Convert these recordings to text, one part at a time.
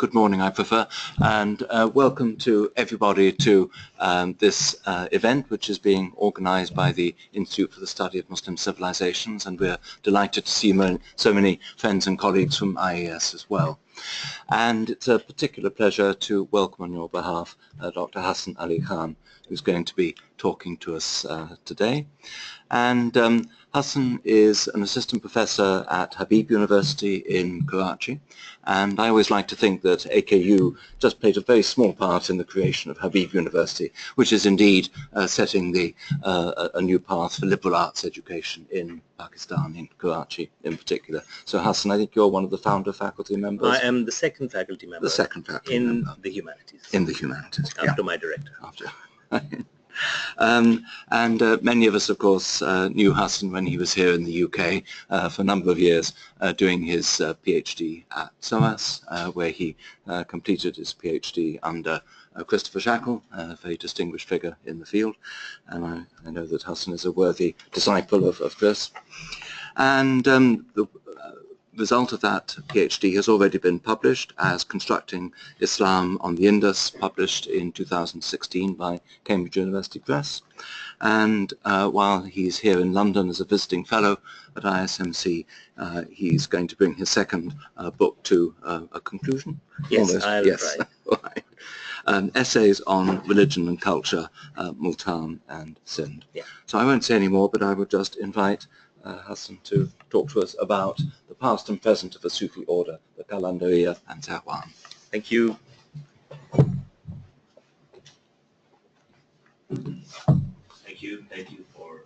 Good morning, I prefer, and welcome to everybody to this event, which is being organized by the Institute for the Study of Muslim Civilizations, and we're delighted to see so many friends and colleagues from IAS as well. And it's a particular pleasure to welcome on your behalf Dr. Hasan Ali Khan, who's going to be talking to us today. And Hasan is an assistant professor at Habib University in Karachi, and I always like to think that AKU just played a very small part in the creation of Habib University, which is indeed setting a new path for liberal arts education in Pakistan, in Karachi in particular. So Hasan, I think you're one of the founder faculty members. I am the second faculty member. The second faculty in member. the Humanities. In the Humanities. After my director. After. Many of us, of course, knew Hasan when he was here in the UK for a number of years doing his PhD at SOAS, where he completed his PhD under Christopher Shackle, a very distinguished figure in the field, and I know that Hasan is a worthy disciple of Chris. And the result of that PhD has already been published as Constructing Islam on the Indus, published in 2016 by Cambridge University Press. And while he's here in London as a visiting fellow at ISMC, he's going to bring his second book to a conclusion. Yes, almost. I'll try. Right. Essays on Religion and Culture, Multan and Sindh. Yeah. So I won't say any more, but I would just invite Hasan to talk to us about the past and present of a Sufi order, the Qalāndariyya and Sehwan. Thank you. Thank you for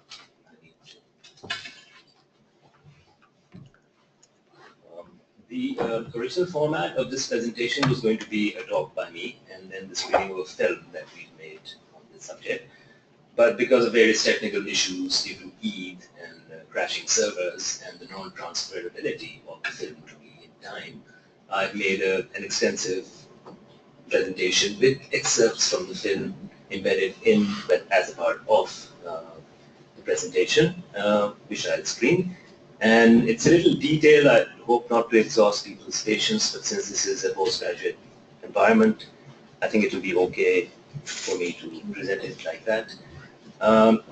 the original format of this presentation was going to be a talk by me and then the screening of a film that we made on this subject. But because of various technical issues due to Eid and crashing servers and the non-transferability of the film to me in time, I've made an extensive presentation with excerpts from the film embedded in, but as a part of the presentation, which I'll screen. And it's a little detailed. I hope not to exhaust people's patience, but since this is a postgraduate environment, I think it will be okay for me to present it like that.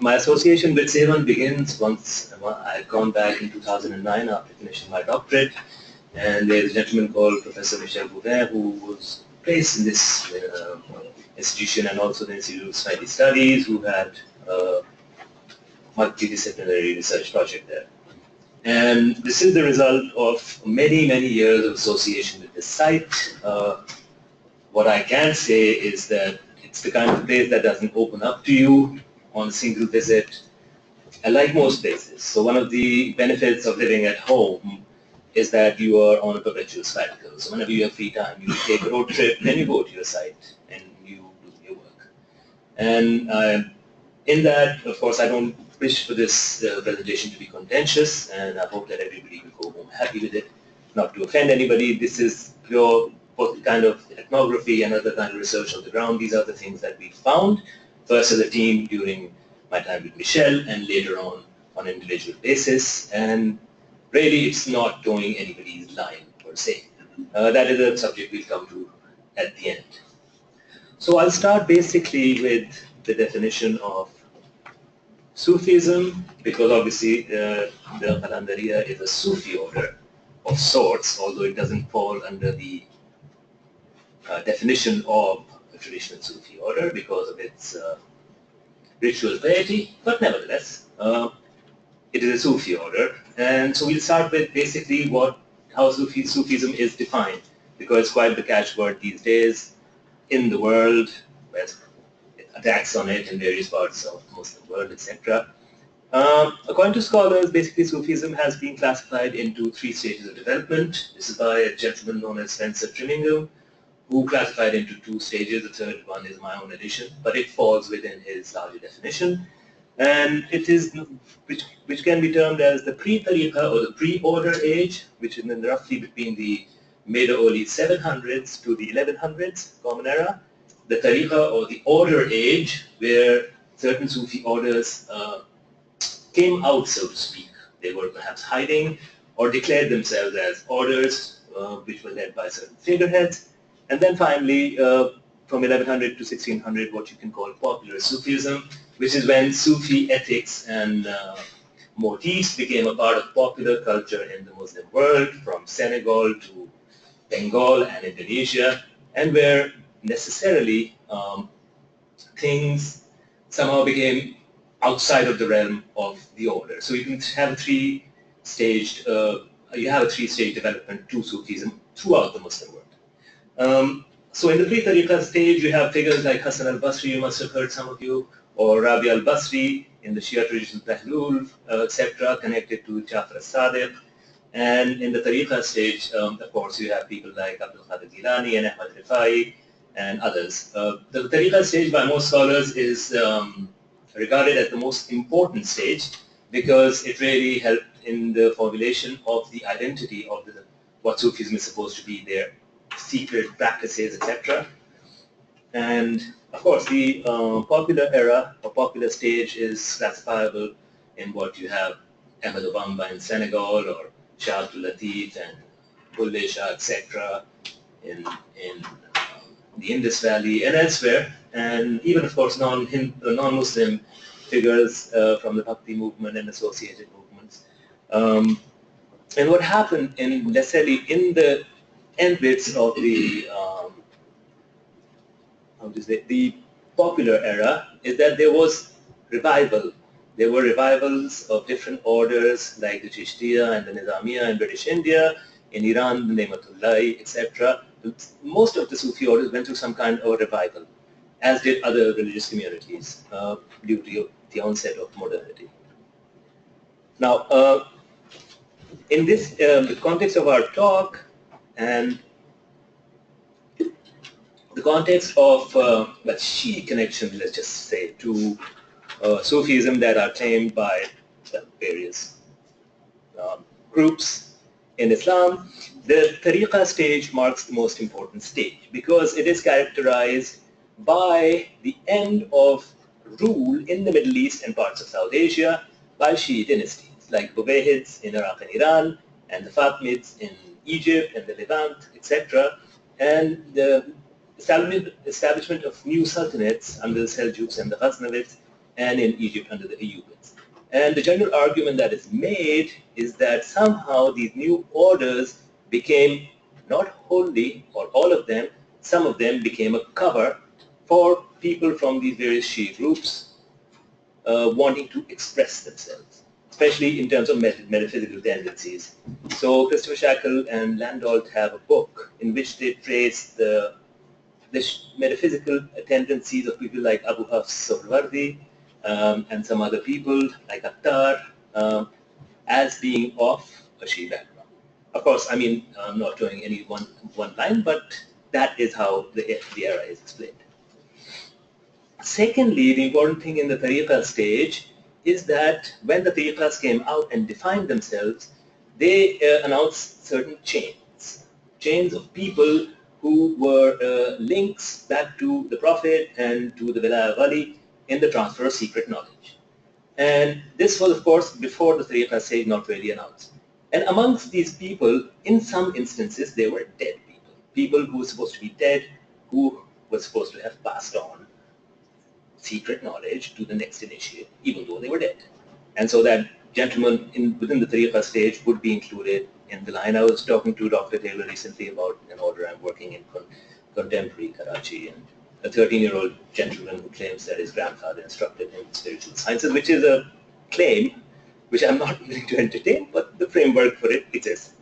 My association with Sehwan begins once I had gone back in 2009 after finishing my doctorate, and there's a gentleman called Professor Michel Boudin who was placed in this institution and also the Institute of Israeli Studies, who had a multidisciplinary research project there. And this is the result of many, many years of association with this site. What I can say is that it's the kind of place that doesn't open up to you on a single visit, like most places. So one of the benefits of living at home is that you are on a perpetual sabbatical. So whenever you have free time, you take a road trip, then you go to your site and you do your work. And in that, of course, I don't wish for this presentation to be contentious, and I hope that everybody will go home happy with it. Not to offend anybody, this is pure kind of ethnography and other kind of research on the ground. These are the things that we found. First as a team during my time with Michel, and later on an individual basis, and really it's not towing anybody's line per se. That is a subject we'll come to at the end. So I'll start basically with the definition of Sufism, because obviously the Qalāndariyya is a Sufi order of sorts, although it doesn't fall under the definition of traditional Sufi order because of its ritual piety, but nevertheless, it is a Sufi order. And so we'll start with basically how Sufism is defined, because it's quite the catchword these days in the world, with attacks on it in various parts of the Muslim world, etc. According to scholars, basically Sufism has been classified into 3 stages of development. This is by a gentleman known as Spencer Trimmingham, who classified into 2 stages. The third one is my own addition, but it falls within his larger definition. And it is, which can be termed as the pre-Tariqa or the pre-order age, which is roughly between the mid-early 700s to the 1100s, Common Era. The Tariqa or the order age, where certain Sufi orders came out, so to speak. They were perhaps hiding or declared themselves as orders which were led by certain figureheads. And then finally, from 1100 to 1600, what you can call popular Sufism, which is when Sufi ethics and motifs became a part of popular culture in the Muslim world, from Senegal to Bengal and Indonesia, and where necessarily things somehow became outside of the realm of the order. So you can have a three-staged development to Sufism throughout the Muslim world. So in the pre-Tariqa stage, you have figures like Hasan al-Basri, you must have heard some of you, or Rabi al-Basri in the Shia tradition, Tahlul, etc., connected to Jafar al-Sadiq. And in the Tariqa stage, of course, you have people like Abdul Qadir Gilani and Ahmad Rifai and others. The Tariqa stage by most scholars is regarded as the most important stage because it really helped in the formulation of the identity of what Sufism is supposed to be, their secret practices, etc. And of course, the popular era or popular stage is classifiable in what you have Ahmed Obamba in Senegal, or Shah Abdul Latif and Bulleh Shah, etc. in the Indus Valley and elsewhere, and even of course non-Muslim figures from the Bhakti movement and associated movements. And what happened necessarily in the end bits of the popular era is that there was revival. There were revivals of different orders like the Chishtiya and the Nizamiya in British India, in Iran, the Nematullah, etc. Most of the Sufi orders went through some kind of revival, as did other religious communities due to the onset of modernity. Now, in this the context of our talk and the context of the Shīʿī connection, let's just say, to Sufism that are claimed by various groups in Islam, the Tariqa stage marks the most important stage because it is characterized by the end of rule in the Middle East and parts of South Asia by Shi'i dynasties like Buwayhids in Iraq and Iran, and the Fatimids in Egypt and the Levant, etc. And the establishment of new sultanates under the Seljuks and the Ghaznavids, and in Egypt under the Ayyubids. And the general argument that is made is that somehow these new orders became not wholly or all of them, some of them became a cover for people from these various Shi'i groups wanting to express themselves, especially in terms of metaphysical tendencies. So Christopher Shackle and Landolt have a book in which they trace the metaphysical tendencies of people like Abu Hafs Suhrawardi and some other people like Attar as being of a Shi'i background. Of course, I mean, I'm not showing any one line, but that is how the era is explained. Secondly, the important thing in the Tariqa stage is that when the Tariqas came out and defined themselves, they announced certain chains of people who were links back to the Prophet and to the Wilaya Wali in the transfer of secret knowledge. And this was, of course, before the Tariqa stage, not really announced. And amongst these people, in some instances, they were dead people. People who were supposed to be dead, who were supposed to have passed on secret knowledge to the next initiate, even though they were dead. And so that gentleman within the Tariqa stage would be included in the line. I was talking to Dr. Taylor recently about an order I'm working in contemporary Karachi, and a 13-year-old gentleman who claims that his grandfather instructed him in spiritual sciences, which is a claim which I'm not willing to entertain, but the framework for it exists.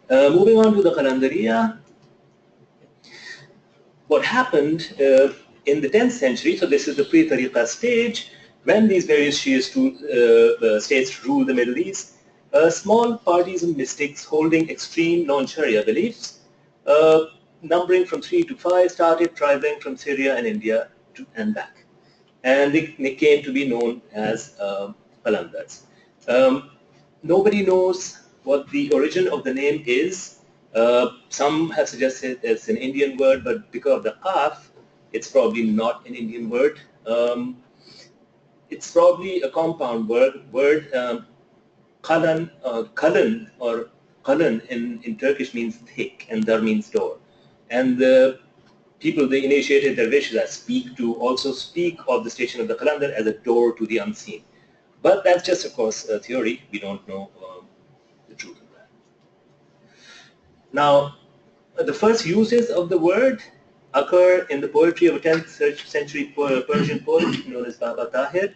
Moving on to the Qalāndariyya, what happened in the 10th century, so this is the pre-Tariqa stage, when these various Shia states ruled the Middle East, small parties of mystics holding extreme non-Sharia beliefs, numbering from 3 to 5, started traveling from Syria and India and back. And they came to be known as Qalandars. Nobody knows what the origin of the name is. Some have suggested it's an Indian word, but because of the qaf, it's probably not an Indian word. It's probably a compound word. Kalan or kalan in Turkish means thick, and dar means door. And the people, the initiated dervishes also speak of the station of the Qalandar as a door to the unseen. But that's just, of course, a theory. We don't know the truth of that. Now, the first uses of the word occur in the poetry of a 10th century Persian poet known as Baba Tahir,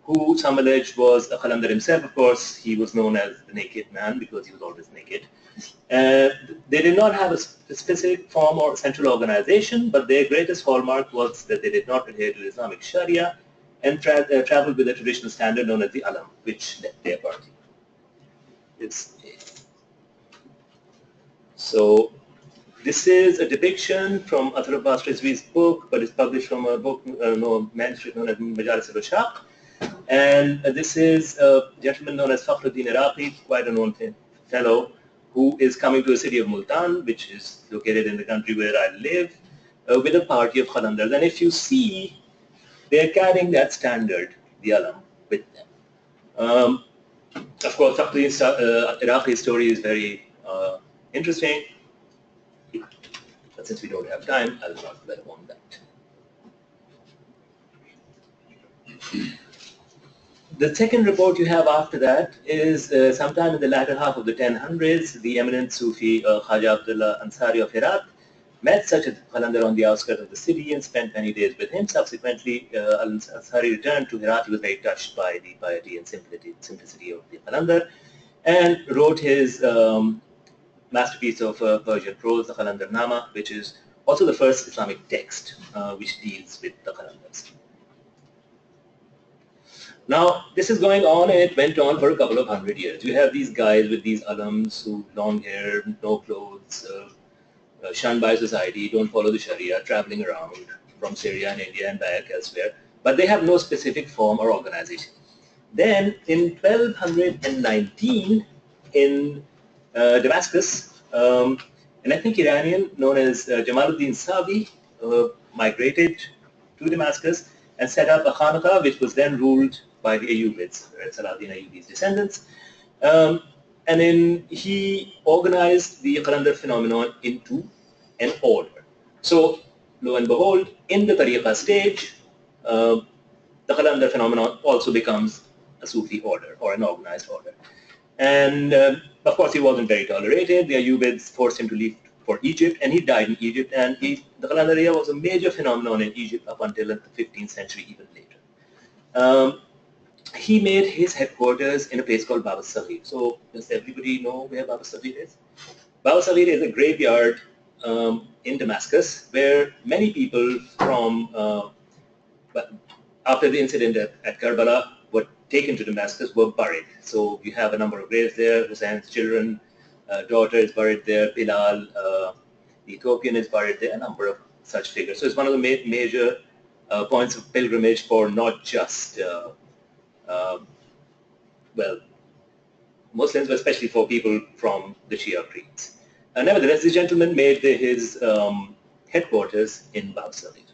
who some allege was a Qalandar himself. Of course, he was known as the naked man because he was always naked. They did not have a specific form or central organization, but their greatest hallmark was that they did not adhere to Islamic Sharia and traveled with a traditional standard known as the alam, which led their party. So this is a depiction from Athar Abbas Rizvi's book, but it's published from a book, manuscript known as Nizārīs al-Shaq. And this is a gentleman known as Fakhruddin Iraqi, quite a known fellow, who is coming to the city of Multan, which is located in the country where I live, with a party of Qalandars. And if you see, they're carrying that standard, the alam, with them. Of course, Fakhruddin's Iraqi story is very interesting, but since we don't have time, I'll not dwell on that. The second report you have after that is sometime in the latter half of the 1000s, the eminent Sufi Khaja Abdullah Ansari of Herat met such a Qalandar on the outskirts of the city and spent many days with him. Subsequently, Ansari returned to Herat. He was very touched by the piety and simplicity of the Qalandar and wrote his masterpiece of Persian prose, the Qalandar Nama, which is also the first Islamic text which deals with the Qalandars. Now, this is going on, and it went on for a couple of 100 years. You have these guys with these alams who long hair, no clothes, shunned by society, don't follow the Sharia, traveling around from Syria and India and back elsewhere, but they have no specific form or organization. Then, in 1219, in Damascus, an ethnic Iranian known as Jamaluddin Savi migrated to Damascus and set up a Khanaqah, which was then ruled by the Ayyubids, Salahuddin Ayyubi's descendants. And then he organized the Qalandar phenomenon into an order. So, lo and behold, in the Tariqa stage, the Qalandar phenomenon also becomes a Sufi order or an organized order. And of course, he wasn't very tolerated. The Ayyubids forced him to leave for Egypt, and he died in Egypt. And the Qalāndariyya was a major phenomenon in Egypt up until the 15th century, even later. He made his headquarters in a place called Bab al-Saghir. So does everybody know where Bab al-Saghir is? Bab al-Saghir is a graveyard in Damascus where many people from, after the incident at Karbala, were taken to Damascus, were buried. So you have a number of graves there. Hussein's children, daughter is buried there. Bilal, the Ethiopian, is buried there. A number of such figures. So it's one of the major points of pilgrimage for not just Muslims, but especially for people from the Shia creeds. Nevertheless, this gentleman made his headquarters in Bab al-Saghir.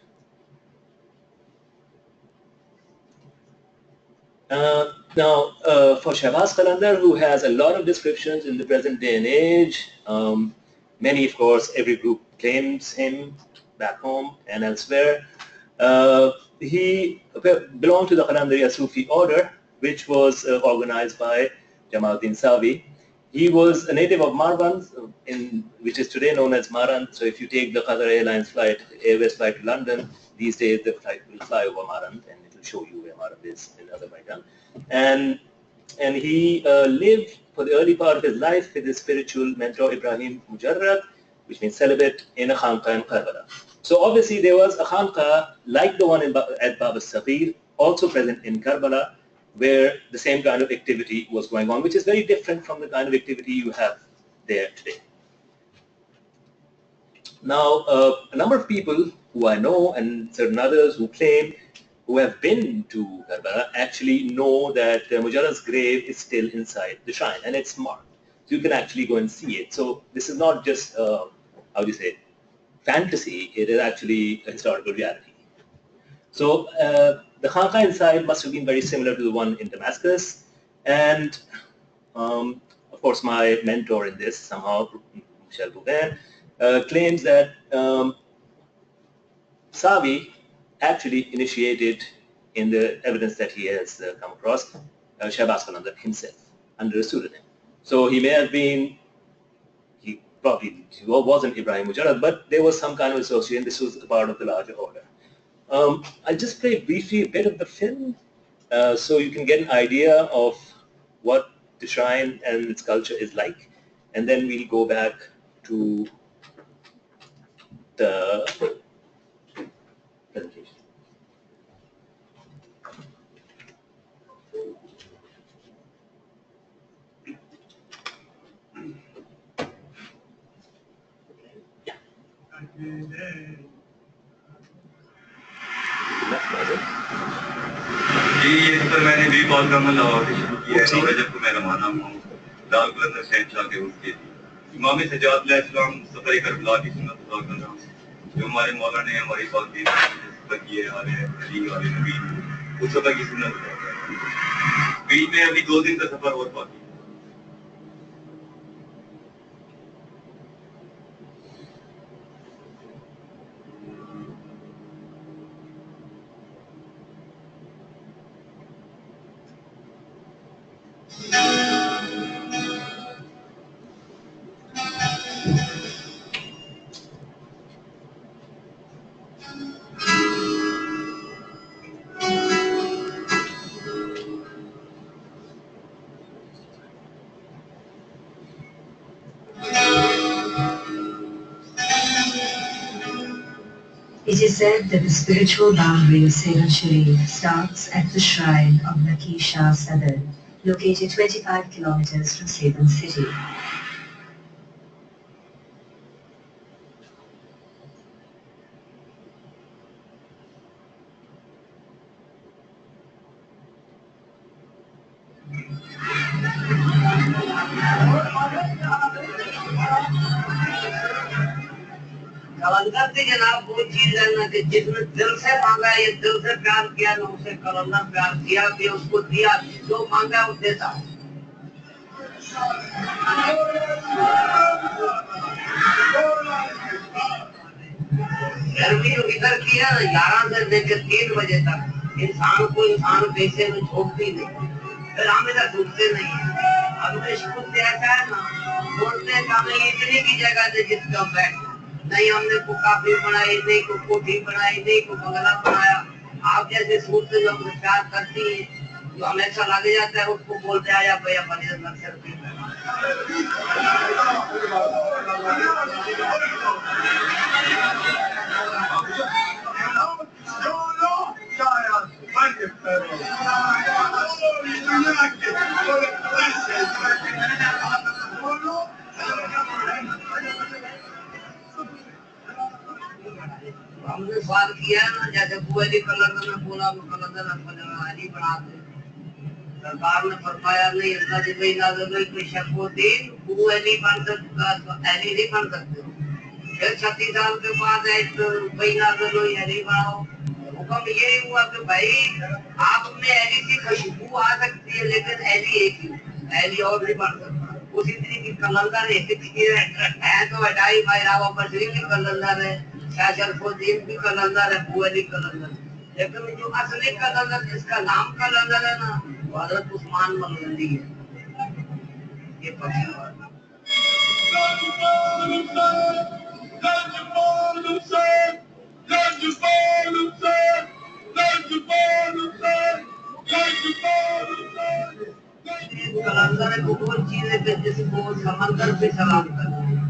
Now, for Shahbaz Qalandar, who has a lot of descriptions in the present day and age, many, of course, every group claims him back home and elsewhere. He belonged to the Qalāndariyya Sufi Order, which was organized by Jamaluddin Savi. He was a native of Marwan, which is today known as Maran. So if you take the Qatar Airlines flight, Airways flight to London, these days the flight will fly over Maran, and it will show you where Maran is in Azerbaijan. And he lived for the early part of his life with his spiritual mentor Ibrahim Mujarrad, which means celibate, in a Khanqah in Karbala. So obviously there was a Khanqah like the one at Bab al-Saghir, also present in Karbala, where the same kind of activity was going on, which is very different from the kind of activity you have there today. Now, a number of people who I know and certain others who claim, who have been to Karbala, actually know that Mujarrad's grave is still inside the shrine, and it's marked. So you can actually go and see it. So this is not just, how do you say, fantasy, it is actually a historical reality. So the Khanqah inside must have been very similar to the one in Damascus. And of course, my mentor in this, somehow, Michel Bouvin, claims that Savi actually initiated, in the evidence that he has come across, Shahbaz Qalandar himself under a pseudonym. So he may have been, he wasn't Ibrahim Mujarrad, but there was some kind of association. This was a part of the larger order. I'll just play briefly a bit of the film so you can get an idea of what the shrine and its culture is like, and then we'll go back to the presentation. جی اس پر میں نے بھی کال کرنا لاہور سے شروع کیا ہے اور جب کو میں روانہ ہوں لال قلندر شہنشاہ کے اس کے امام سجاد علیہ السلام سفر کربلا کی سنت ادا کر رہا ہوں جو ہمارے مولا نے ہماری بات کی سفر کیے آ رہے علی والے نبی اس سفر کی سنت ادا کر رہا ہوں بیچ میں ابھی 2 دن کا سفر اور باقی It is said that the spiritual boundary of Sehwan Sharif starts at the shrine of Naqi Shah Sadr, located 25 kilometers from Sehwan city. Qalandar کی جناب وہ چیز ہے نا کہ جس نے دل سے مانگا یہ دل سے پیار کیا نہ اسے قلندر پیار کیا کہ اس کو دیا جو مانگا وہ دیتا ہے گرمی ادھر کی ہے نا 11 سے لے کے 3 بجے تک انسان کو انسان پیسے میں چھوڑتی نہیں پھر ہم ادھر ڈوبتے نہیں ہیں اب شکر سے ایسا ہے نا بولتے ہیں کہ ہمیں اتنی کی جگہ دے جس کا بیٹھ نہیں ہم نے کوئی کافی بنائی نہیں کوئی کوٹھی بنائی نہیں کوئی بنگلہ بنایا آپ جیسے صورتیں جو ہم پیار کرتی ہیں جو ہمیشہ لگ جاتا ہے اس کو بولتے ہیں آیا بھیا بنی نظر سے ہم نے سوال کیا ہے نا جیسے علی قلندر نے بولا قلندر علی بنا دے سرکار نے فرمایا نہیں اللہ جی بھائی نازل ہوئی کوئی شک ہوتی علی بن سکتا علی نہیں بن سکتے پھر 36 سال کے بعد بھائی نازل ہوئی علی بناؤ حکم یہی ہوا کہ بھائی آپ میں علی کی خوشبو آ سکتی ہے لیکن علی ایک ہی علی اور نہیں بن سکتا اسی طریقے کی قلندر ہے تو ہٹائی بھائی راوا بشری بھی قلندر ہے شاہ شرف الدین بھی قلندر ہے ابو علی قلندر لیکن جو اصلی قلندر جس کا نام قلندر ہے نا وہ حضرت عثمان مغلندی ہے یہ پکی بات قلندر ایک وہ چیز ہے کہ جس کو سمندر پہ سلام کرتے ہیں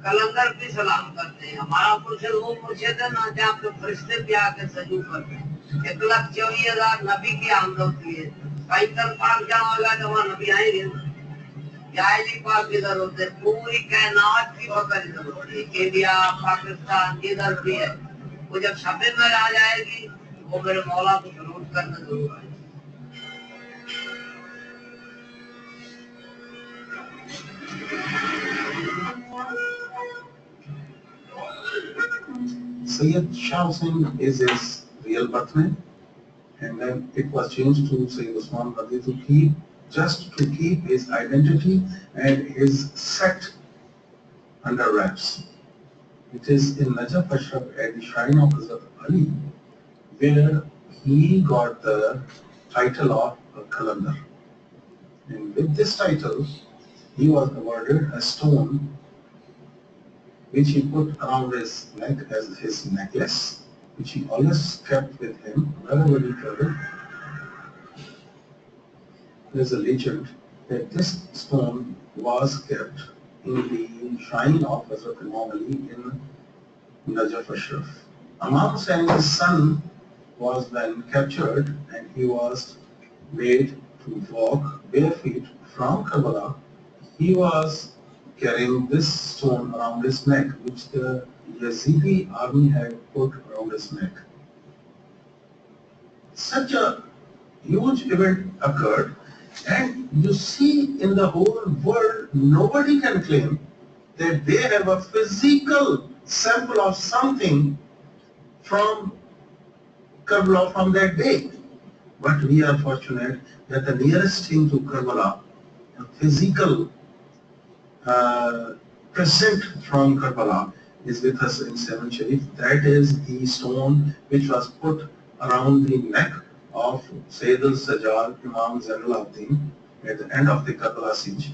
قلندر بھی سلام کرتے ہیں ہمارا مرشد وہ مرشد ہے نا جہاں پہ فرشتے بھی آ کے سجو کرتے ہیں 1,24,000 نبی کی آمد ہوتی ہے پیدل پاک جہاں ہوگا تو وہاں نبی آئیں گے جائلی پاک ادھر ہوتے ہیں پوری کائنات کی فکر ادھر ہوتی ہے انڈیا پاکستان ادھر بھی ہے وہ جب شب میں آ جائے گی وہ میرے مولا کو سلوٹ کرنا ضرور ہے Sayyid Shah Hussain is his real birth name, and then it was changed to Sayyid Usman Qadi to keep his identity and his sect under wraps. It is in Najaf Ashraf at the shrine of Hazrat Ali, where he got the title of Qalandar. And with this title, he was awarded a stone which he put around his neck as his necklace, which he always kept with him wherever he traveled. There is a legend that this stone was kept in the shrine of Hazrat Imam Ali in Najaf Ashraf. Imam Hussein's son was then captured and he was made to walk bare feet from Karbala. He was carrying this stone around his neck, which the Yazidi army had put around his neck. Such a huge event occurred, and you see in the whole world, nobody can claim that they have a physical sample of something from Karbala from that day. But we are fortunate that the nearest thing to Karbala, a physical present from Karbala, is with us in Seven Sharif. That is the stone which was put around the neck of Sayyid al-Sajjal Imam Zainul Abidin at the end of the Karbala siege.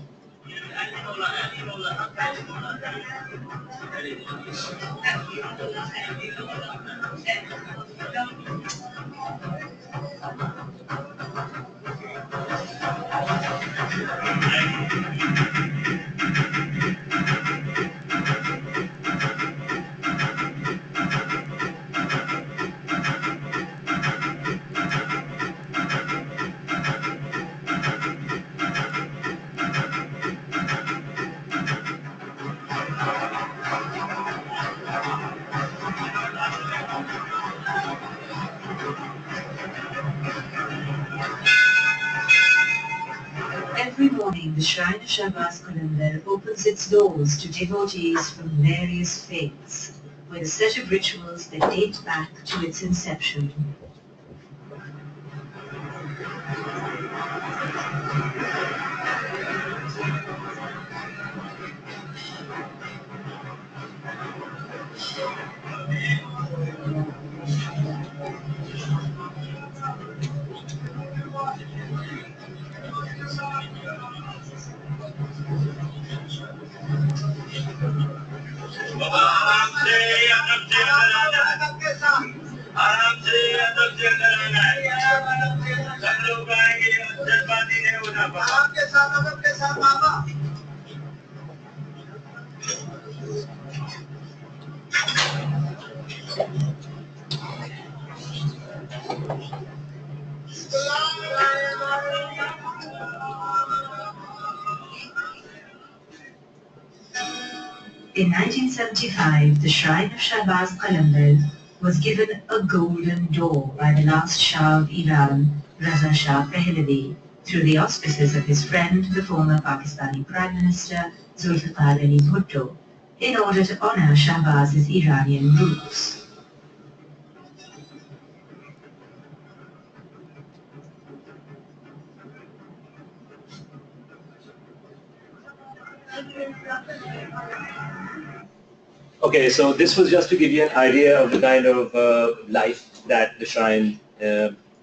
Every morning, the Shrine of Shahbaz Qalandar opens its doors to devotees from various faiths, with a set of rituals that date back to its inception. In 1975, the Shrine of Shahbaz Qalandar was given a golden door by the last Shah of Iran, Raza Shah Pahlavi, through the auspices of his friend, the former Pakistani Prime Minister, Zulfikar Ali Bhutto, in order to honor Shahbaz's Iranian roots. Okay, so this was just to give you an idea of the kind of life that the shrine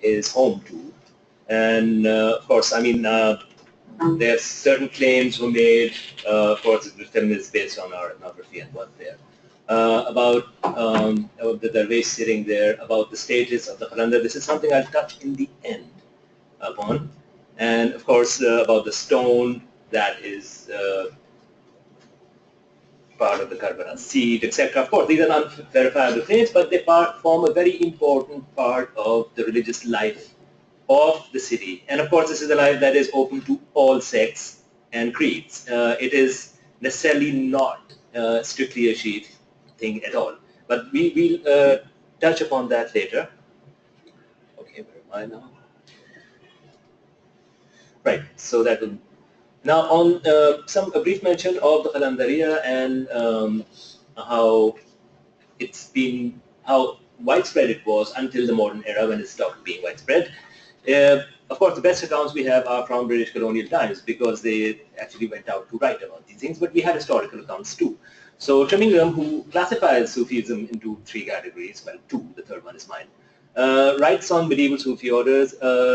is home to. And of course, I mean, there are certain claims were made, of course the film is based on our ethnography and what's there, about the Darwesh sitting there, about the stages of the Qalandar. This is something I'll touch in the end upon. And of course, about the stone that is part of the Karbala seed, etc. Of course, these are unverifiable claims, but they form a very important part of the religious life of the city. And of course, this is a life that is open to all sects and creeds. It is necessarily not strictly a Shiite thing at all. But we will touch upon that later. Okay, where am I now? Right, so that will... Now, on a brief mention of the Qalāndariyya and how widespread it was until the modern era when it stopped being widespread. Of course, the best accounts we have are from British colonial times because they actually went out to write about these things, but we had historical accounts too. So Trimmingham, who classifies Sufism into 3 categories, well, 2, the third one is mine, writes on medieval Sufi orders,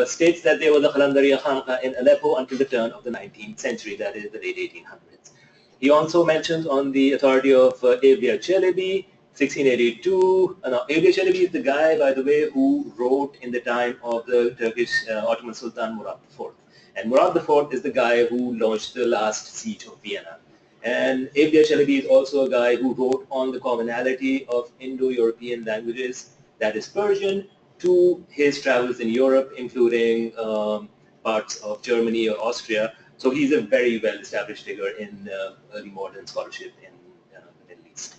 states that there was a Qalāndariyya in Aleppo until the turn of the 19th century, that is the late 1800s. He also mentions on the authority of Abdiya Çelebi, 1682. Abdiya Çelebi is the guy, by the way, who wrote in the time of the Turkish Ottoman Sultan Murad IV. And Murad IV is the guy who launched the last siege of Vienna. And Abdiya Çelebi is also a guy who wrote on the commonality of Indo-European languages, that is Persian, to his travels in Europe, including parts of Germany or Austria. So he's a very well-established figure in early modern scholarship in the Middle East.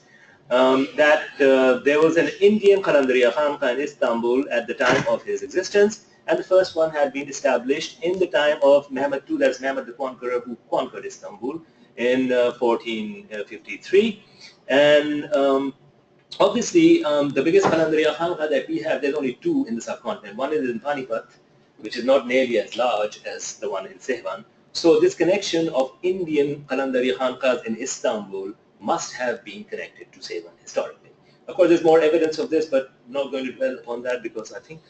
There was an Indian Qalāndariyya in Istanbul at the time of his existence, and the first one had been established in the time of Mehmed II, that's Mehmed the Conqueror, who conquered Istanbul in 1453. And obviously, the biggest Qalāndariyya that we have, there's only 2 in the subcontinent. One is in Panipat, which is not nearly as large as the one in Sehwan. So this connection of Indian Qalāndariyya Khanqahs in Istanbul must have been connected to Sehwan historically. Of course, there's more evidence of this, but I'm not going to dwell upon that because I think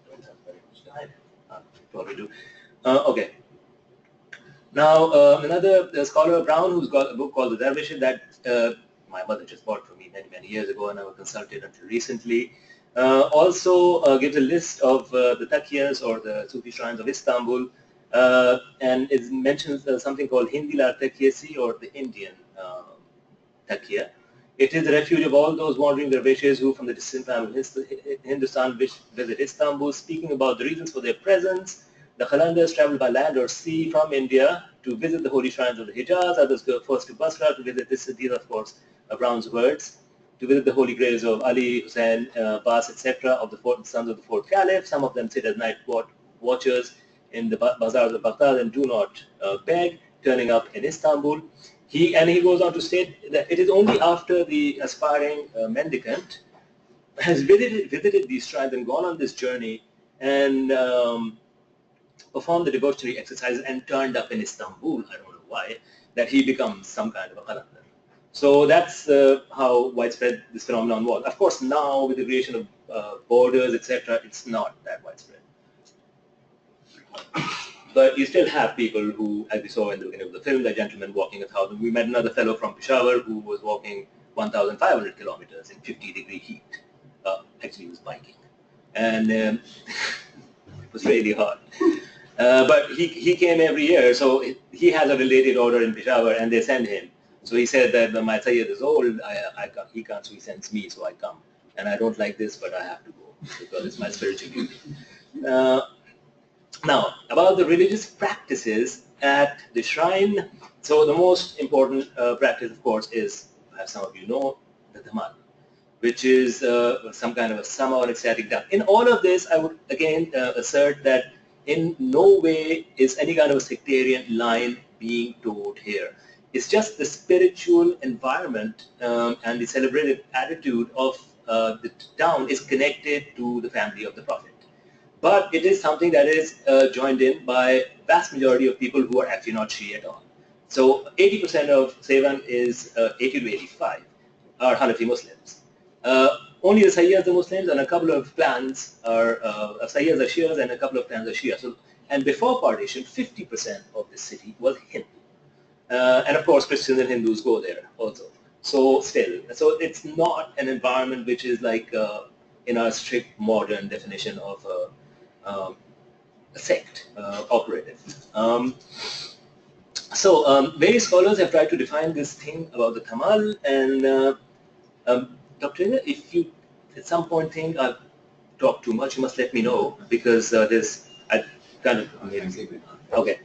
I don't have very much time. Probably do. Okay. Now, another scholar, Brown, who's got a book called The Dervishes that my mother just bought for me many, many years ago, and I was consulted until recently, also gives a list of the taqiyas or the Sufi shrines of Istanbul, and it mentions something called Hindilar Taqiyasi, or the Indian taqiya. It is the refuge of all those wandering dervishes who from the distant time of Hindustan visit Istanbul, speaking about the reasons for their presence. The Qalandars travel by land or sea from India to visit the holy shrines of the Hijaz. Others go first to Basra to visit this. These are, of course, Brown's words. To visit the holy graves of Ali, Hussein, Abbas, etc., of the sons of the 4th Caliph. Some of them sit as night watchers in the bazaars of Baghdad and do not beg, turning up in Istanbul. He goes on to state that it is only after the aspiring mendicant has visited these shrines and gone on this journey and performed the devotionary exercises and turned up in Istanbul, I don't know why, that he becomes some kind of a Qalandar. So that's how widespread this phenomenon was. Of course, now with the creation of borders, etc., it's not that widespread. But you still have people who, as we saw in the beginning of the film, the gentleman walking 1,000. We met another fellow from Peshawar who was walking 1,500 kilometers in 50-degree heat. Actually, he was biking. And it was really hard. But he came every year, so he has a related order in Peshawar, and they send him. So he said that my Sayyid is old, he can't, so he sends me, so I come. And I don't like this, but I have to go, because it's my spiritual duty. Now, about the religious practices at the shrine. So the most important practice, of course, is, as some of you know, the Dhamal, which is some kind of a sama or ecstatic dance. In all of this, I would again assert that in no way is any kind of a sectarian line being towed here. It's just the spiritual environment and the celebrative attitude of the town is connected to the family of the Prophet. But it is something that is joined in by vast majority of people who are actually not Shia at all. So 80% of Sehwan is 80 to 85 are Hanafi Muslims. Only the Sayyids are Muslims, and a couple of clans are Sayyids are Shias, and a couple of clans are Shia. So, and before partition, 50% of the city was Hindu. And of course, Christians and Hindus go there also. So still, so it's not an environment which is like in our strict modern definition of a sect operative. Various scholars have tried to define this thing about the Dhamal, and Dr. if you at some point think I've talked too much, you must let me know, because there's I kind of okay.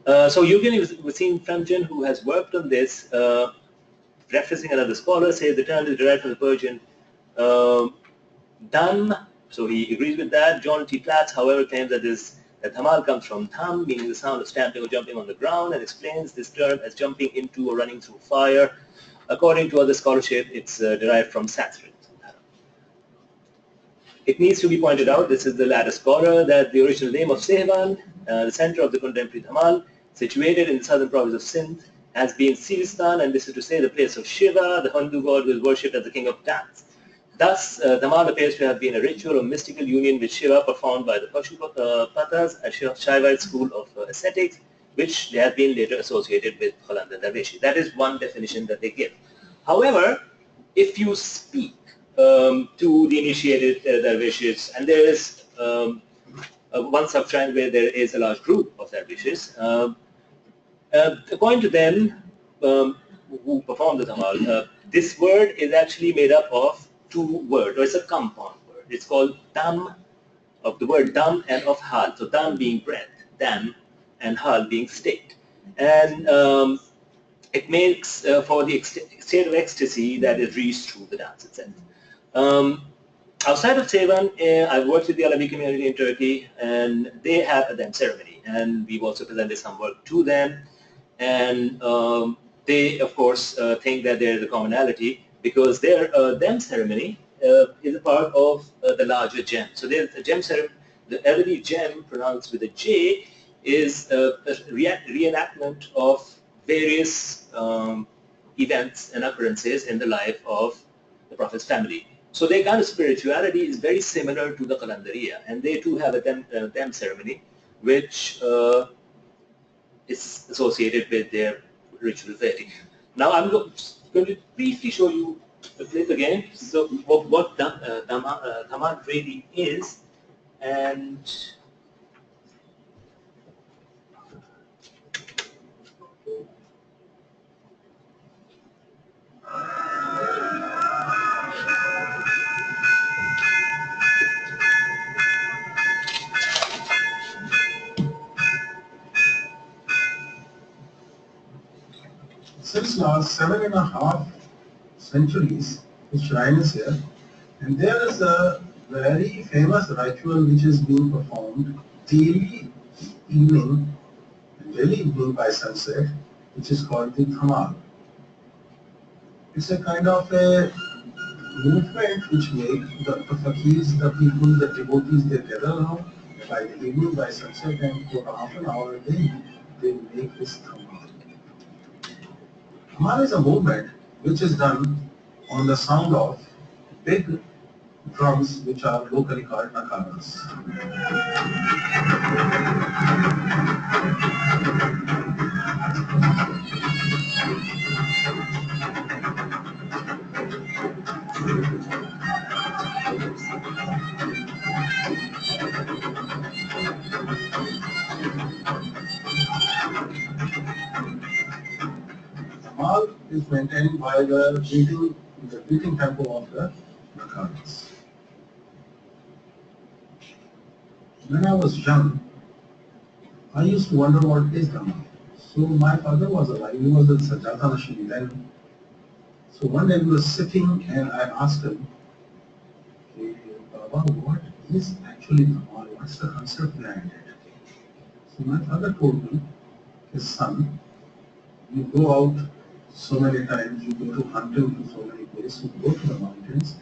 So Eugen Wasim Fremjan, who has worked on this, referencing another scholar, says the term is derived from the Persian dam, so he agrees with that. John T. Platts, however, claims that that Dhamal comes from tham, meaning the sound of stamping or jumping on the ground, and explains this term as jumping into or running through fire. According to other scholarship, it's derived from Sanskrit. It needs to be pointed out, this is the latter scholar, that the original name of Sehwan, the center of the contemporary Dhamal, situated in the southern province of Sindh, has been Siristan, and this is to say the place of Shiva, the Hindu god who is worshipped as the king of dance. Thus, Dhamal appears to have been a ritual or mystical union with Shiva performed by the Pashupatas, a Shaivite school of ascetics, which they have been later associated with Qalāndariyya. That is one definition that they give. However, if you speak to the initiated dervishes, and there is one sub-shrine where there is a large group of dervishes, according to them, who perform the Dhamal, this word is actually made up of two words, or it's a compound word. It's called dam, of the word dam and of hal. So dam being breath, dam, and hal being state. And it makes for the state of ecstasy that is reached through the dance itself. Outside of Sehwan, I've worked with the Alevi community in Turkey, and they have a dam ceremony, and we've also presented some work to them. And they, of course, think that there is a commonality because their dam ceremony is a part of the larger gem. So there's a gem ceremony. The Alevi gem, pronounced with a J, is a reenactment of various events and occurrences in the life of the Prophet's family. So their kind of spirituality is very similar to the Qalāndariyya, and they too have a dam ceremony, which is associated with their ritual piety. Now I'm going to briefly show you the clip again, so what Dhamal really is, and since last 7.5 centuries, the shrine is here, and there is a very famous ritual which is being performed daily evening, daily evening by sunset, which is called the Dhamal. It's a kind of a movement which make the fakirs, the people, the devotees, they gather around by the evening, by sunset, and for half an hour a day, they make this Dhamal. Dhamal is a movement which is done on the sound of big drums which are locally called nakaras. Dhamal is maintained by the beating tempo of the nakaras. When I was young, I used to wonder what is Dhamal. So my father was alive, he was a Sajjata Nashidi then. So one day we were sitting and I asked him, hey, Baba, what is actually Dhamal? What's the concept behind it? So my father told me, his son, you go out so many times, you go to hunting to so many places, you go to the mountains,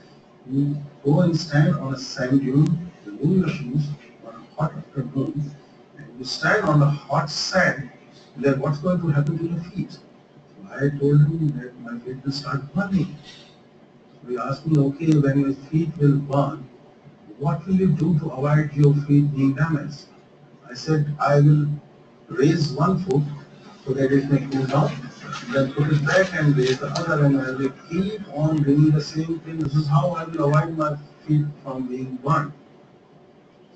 you go and stand on a sand dune, remove your shoes on a hot afternoon, and you stand on the hot sand, then what's going to happen to your feet? So I told him that my feet will start burning. So he asked me, okay, when your feet will burn, what will you do to avoid your feet being damaged? I said, I will raise one foot so that it may cool down, then put it back and raise the other, and I will keep on doing the same thing. This is how I will avoid my feet from being burned.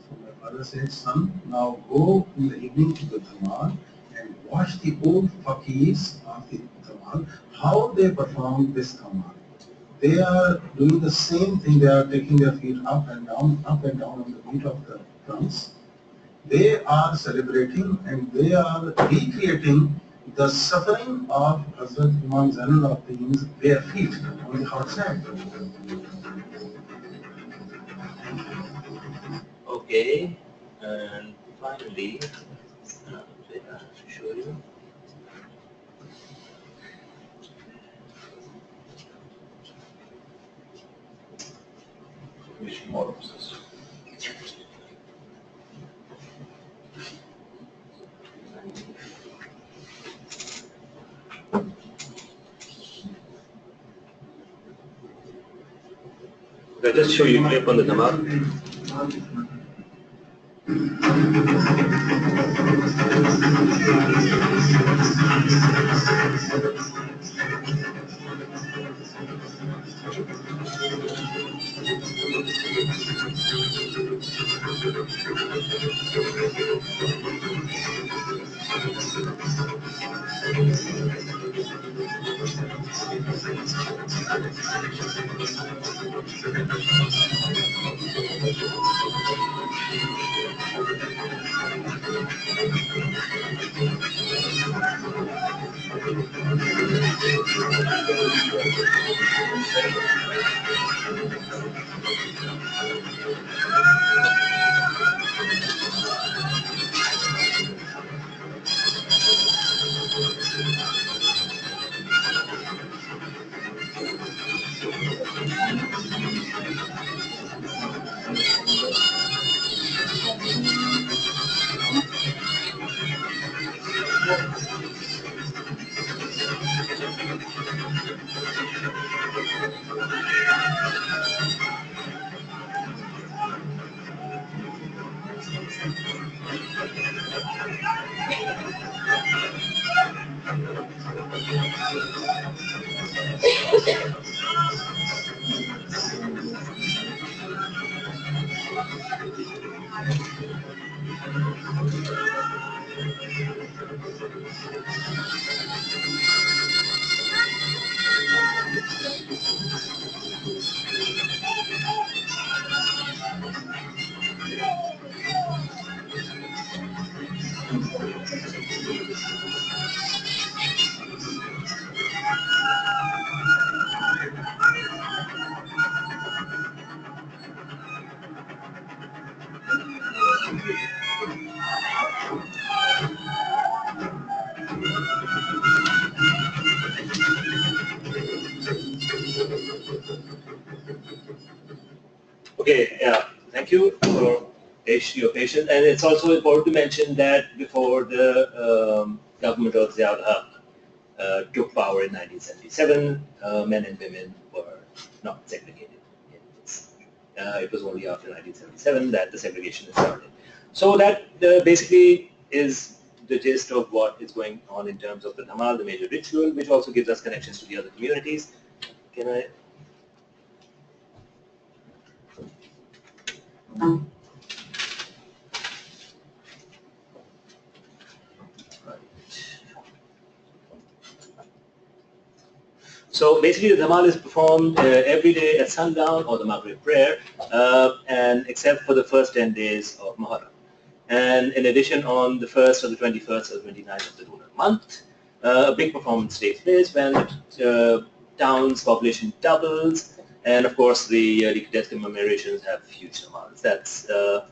So my father said, son, now go in the evening to the Dhamal and watch the old fakirs of the Dhamal, how they perform this Dhamal. They are doing the same thing, they are taking their feet up and down on the beat of the drums. They are celebrating and they are recreating the suffering of Hazrat Imam Zainul Abidin's bare feet on the hot sand. okay, and finally, I'll show you. Which motifs? I'll just show you a clip on the Dhamal. Okay, yeah, thank you for your patience. And it's also important to mention that before the government of Zia al-Haq took power in 1977, men and women were not segregated. It was only after 1977 that the segregation started. So that basically is the gist of what is going on in terms of the Dhamal, the major ritual, which also gives us connections to the other communities. Can I? So basically the Dhamal is performed every day at sundown or the Maghrib prayer, and except for the first 10 days of Muharram. And in addition, on the 1st or the 21st or the 29th of the lunar month, a big performance takes place when the town's population doubles, and of course the death commemorations have huge amounts. That's now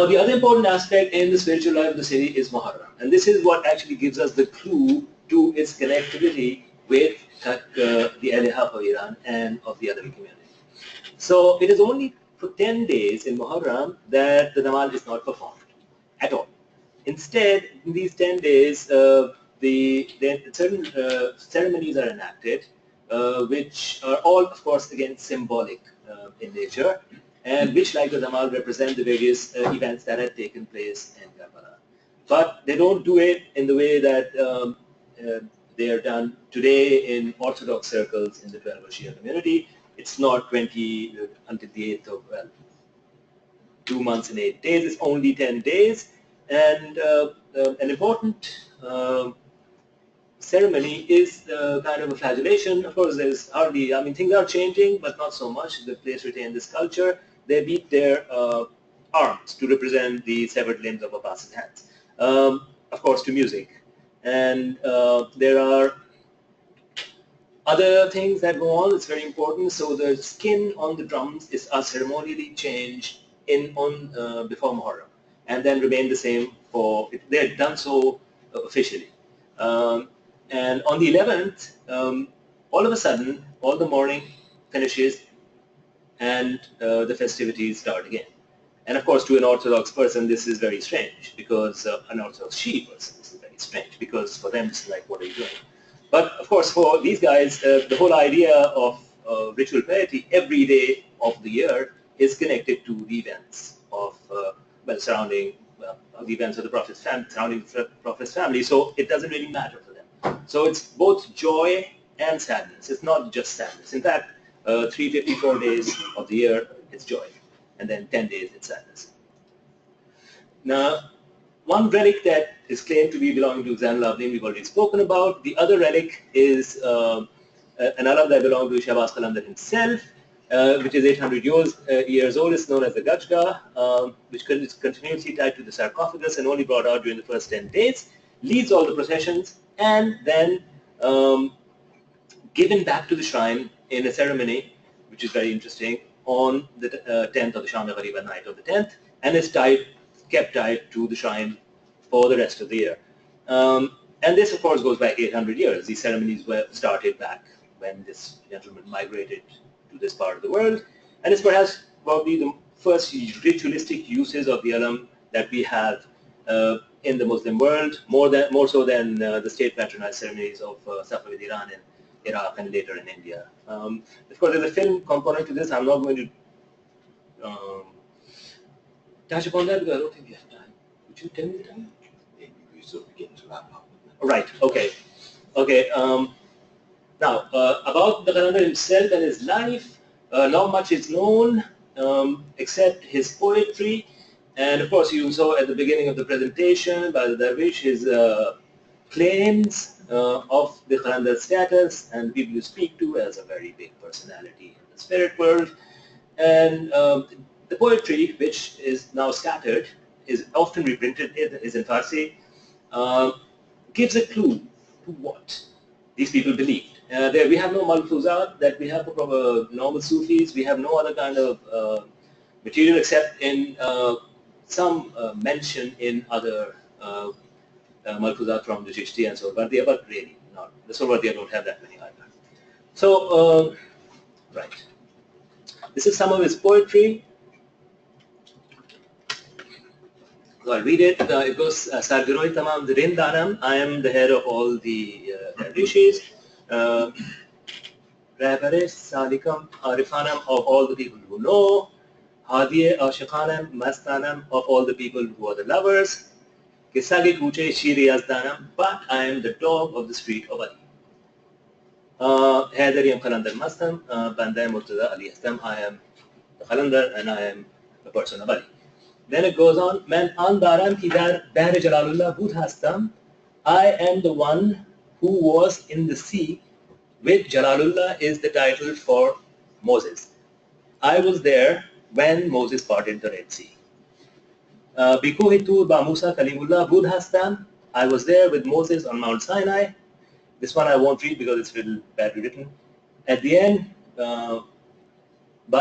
the other important aspect in the spiritual life of the city is Muharram, and this is what actually gives us the clue to its connectivity with the Ahl-I Hāqq of Iran and of the Alevi community. So it is only for 10 days in Muharram that the Dhamal is not performed at all. Instead, in these 10 days, certain ceremonies are enacted, which are all, of course, again symbolic in nature, and which, like the Dhamal, represent the various events that had taken place in Karbala. But they don't do it in the way that they are done today in Orthodox circles in the Twlever Shīʿī community. It's not 20 until the 8th of, well, 2 months and 8 days. It's only 10 days. And an important ceremony is kind of a flagellation. Of course, there's hardly, I mean, things are changing, but not so much. The place retained this culture. They beat their arms to represent the severed limbs of opposite hands, of course, to music. And there are other things that go on. It's very important. So the skin on the drums is ceremonially changed before Muharram, and then remain the same for, they're done so officially. And on the 11th, all of a sudden, all the mourning finishes and the festivities start again. And of course, to an Orthodox person, this is very strange, because an Orthodox Shīʿī person, this is very strange, because for them it's like, what are you doing? But of course, for these guys, the whole idea of ritual piety every day of the year is connected to the events of, surrounding the events of the Prophet's family, surrounding the Prophet's family. So it doesn't really matter for them. So it's both joy and sadness. It's not just sadness. In fact, 354 days of the year, it's joy. And then 10 days, it's sadness. Now, one relic that is claimed to be belonging to Zainul Abidin, we've already spoken about. The other relic is an alam that belonged to Shahbaz Qalandar himself, which is 800 years old. It's known as the Gajga, which is continuously tied to the sarcophagus and only brought out during the first 10 days, leads all the processions, and then given back to the shrine in a ceremony, which is very interesting, on the 10th of the Sham Ghariba night of the 10th, and is kept tied to the shrine for the rest of the year. And this, of course, goes back 800 years. These ceremonies were started back when this gentleman migrated to this part of the world, and it's perhaps probably the first ritualistic uses of the alam that we have in the Muslim world, more so than the state-patronized ceremonies of Safavid Iran in Iraq and later in India. Of course, there's a film component to this. I'm not going to touch upon that because I don't think we have time. Would you tell me the time? Maybe we sort of begin to wrap up. Right. Okay. Okay. Now, about the Qalandar himself and his life, not much is known except his poetry. And of course, you saw at the beginning of the presentation by the Darwish his claims of the Qalandar status and people you speak to as a very big personality in the spirit world. And the poetry, which is now scattered, is often reprinted, is in Farsi, gives a clue to what these people believed. There we have no malfuzat that we have for normal Sufis. We have no other kind of material except in some mention in other malfuzat from the Chishti and Suhrawardi, but really not. The Suhrawardi don't have that many either. So, right. This is some of his poetry. So I'll read it. It goes, Sargiroi tamam dirin danam. I am the head of all the rishis. Rahbare salikam arifanam, of all the people who know. Hadiye ashiqanam mastanam, of all the people who are the lovers. Kisagi kuche shiri yazdanam, but I am the dog of the street of Ali. Haidariyam Qalandar mastam, bandai Murtaza Ali Hastam. I am the Qalandar and I am the person of Ali. Then it goes on, Man andaram ki dar Bahr Jalalullah bud hastam. I am the one who was in the sea with Jalalullah is the title for Moses. I was there when Moses parted the Red Sea. Bikuhi tur ba Musa kalimullah bud hastam. I was there with Moses on Mount Sinai. This one I won't read because it's a little badly written. At the end, ba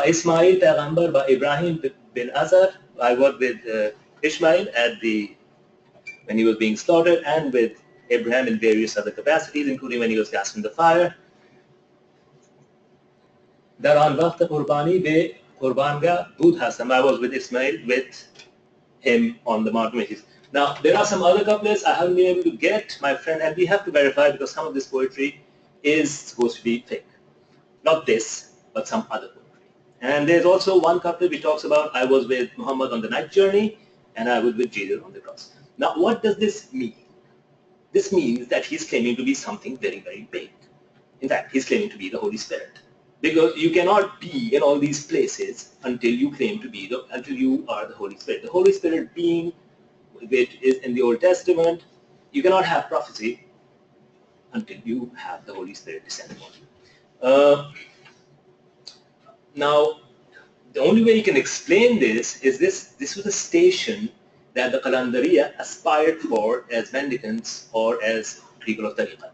Ismail Payghambar ba Ibrahim bin Azar. I worked with Ishmael when he was being slaughtered, and with Abraham in various other capacities, including when he was cast in the fire. Daran waqt qurbani be qurbanga bud hasam. I was with Ismail, with him on the mountain. Now, there are some other couplets I haven't been able to get, my friend, and we have to verify because some of this poetry is supposed to be fake. Not this, but some other poetry. And there's also one couplet which talks about, I was with Muhammad on the night journey, and I was with Jesus on the cross. Now, what does this mean? This means that he's claiming to be something very, very big. In fact, he's claiming to be the Holy Spirit. Because you cannot be in all these places until you claim to be, until you are the Holy Spirit. The Holy Spirit being, which is in the Old Testament, you cannot have prophecy until you have the Holy Spirit descend upon you. Now, the only way you can explain this is this was a station that the Qalāndariyya aspired for as mendicants or as people of tariqah.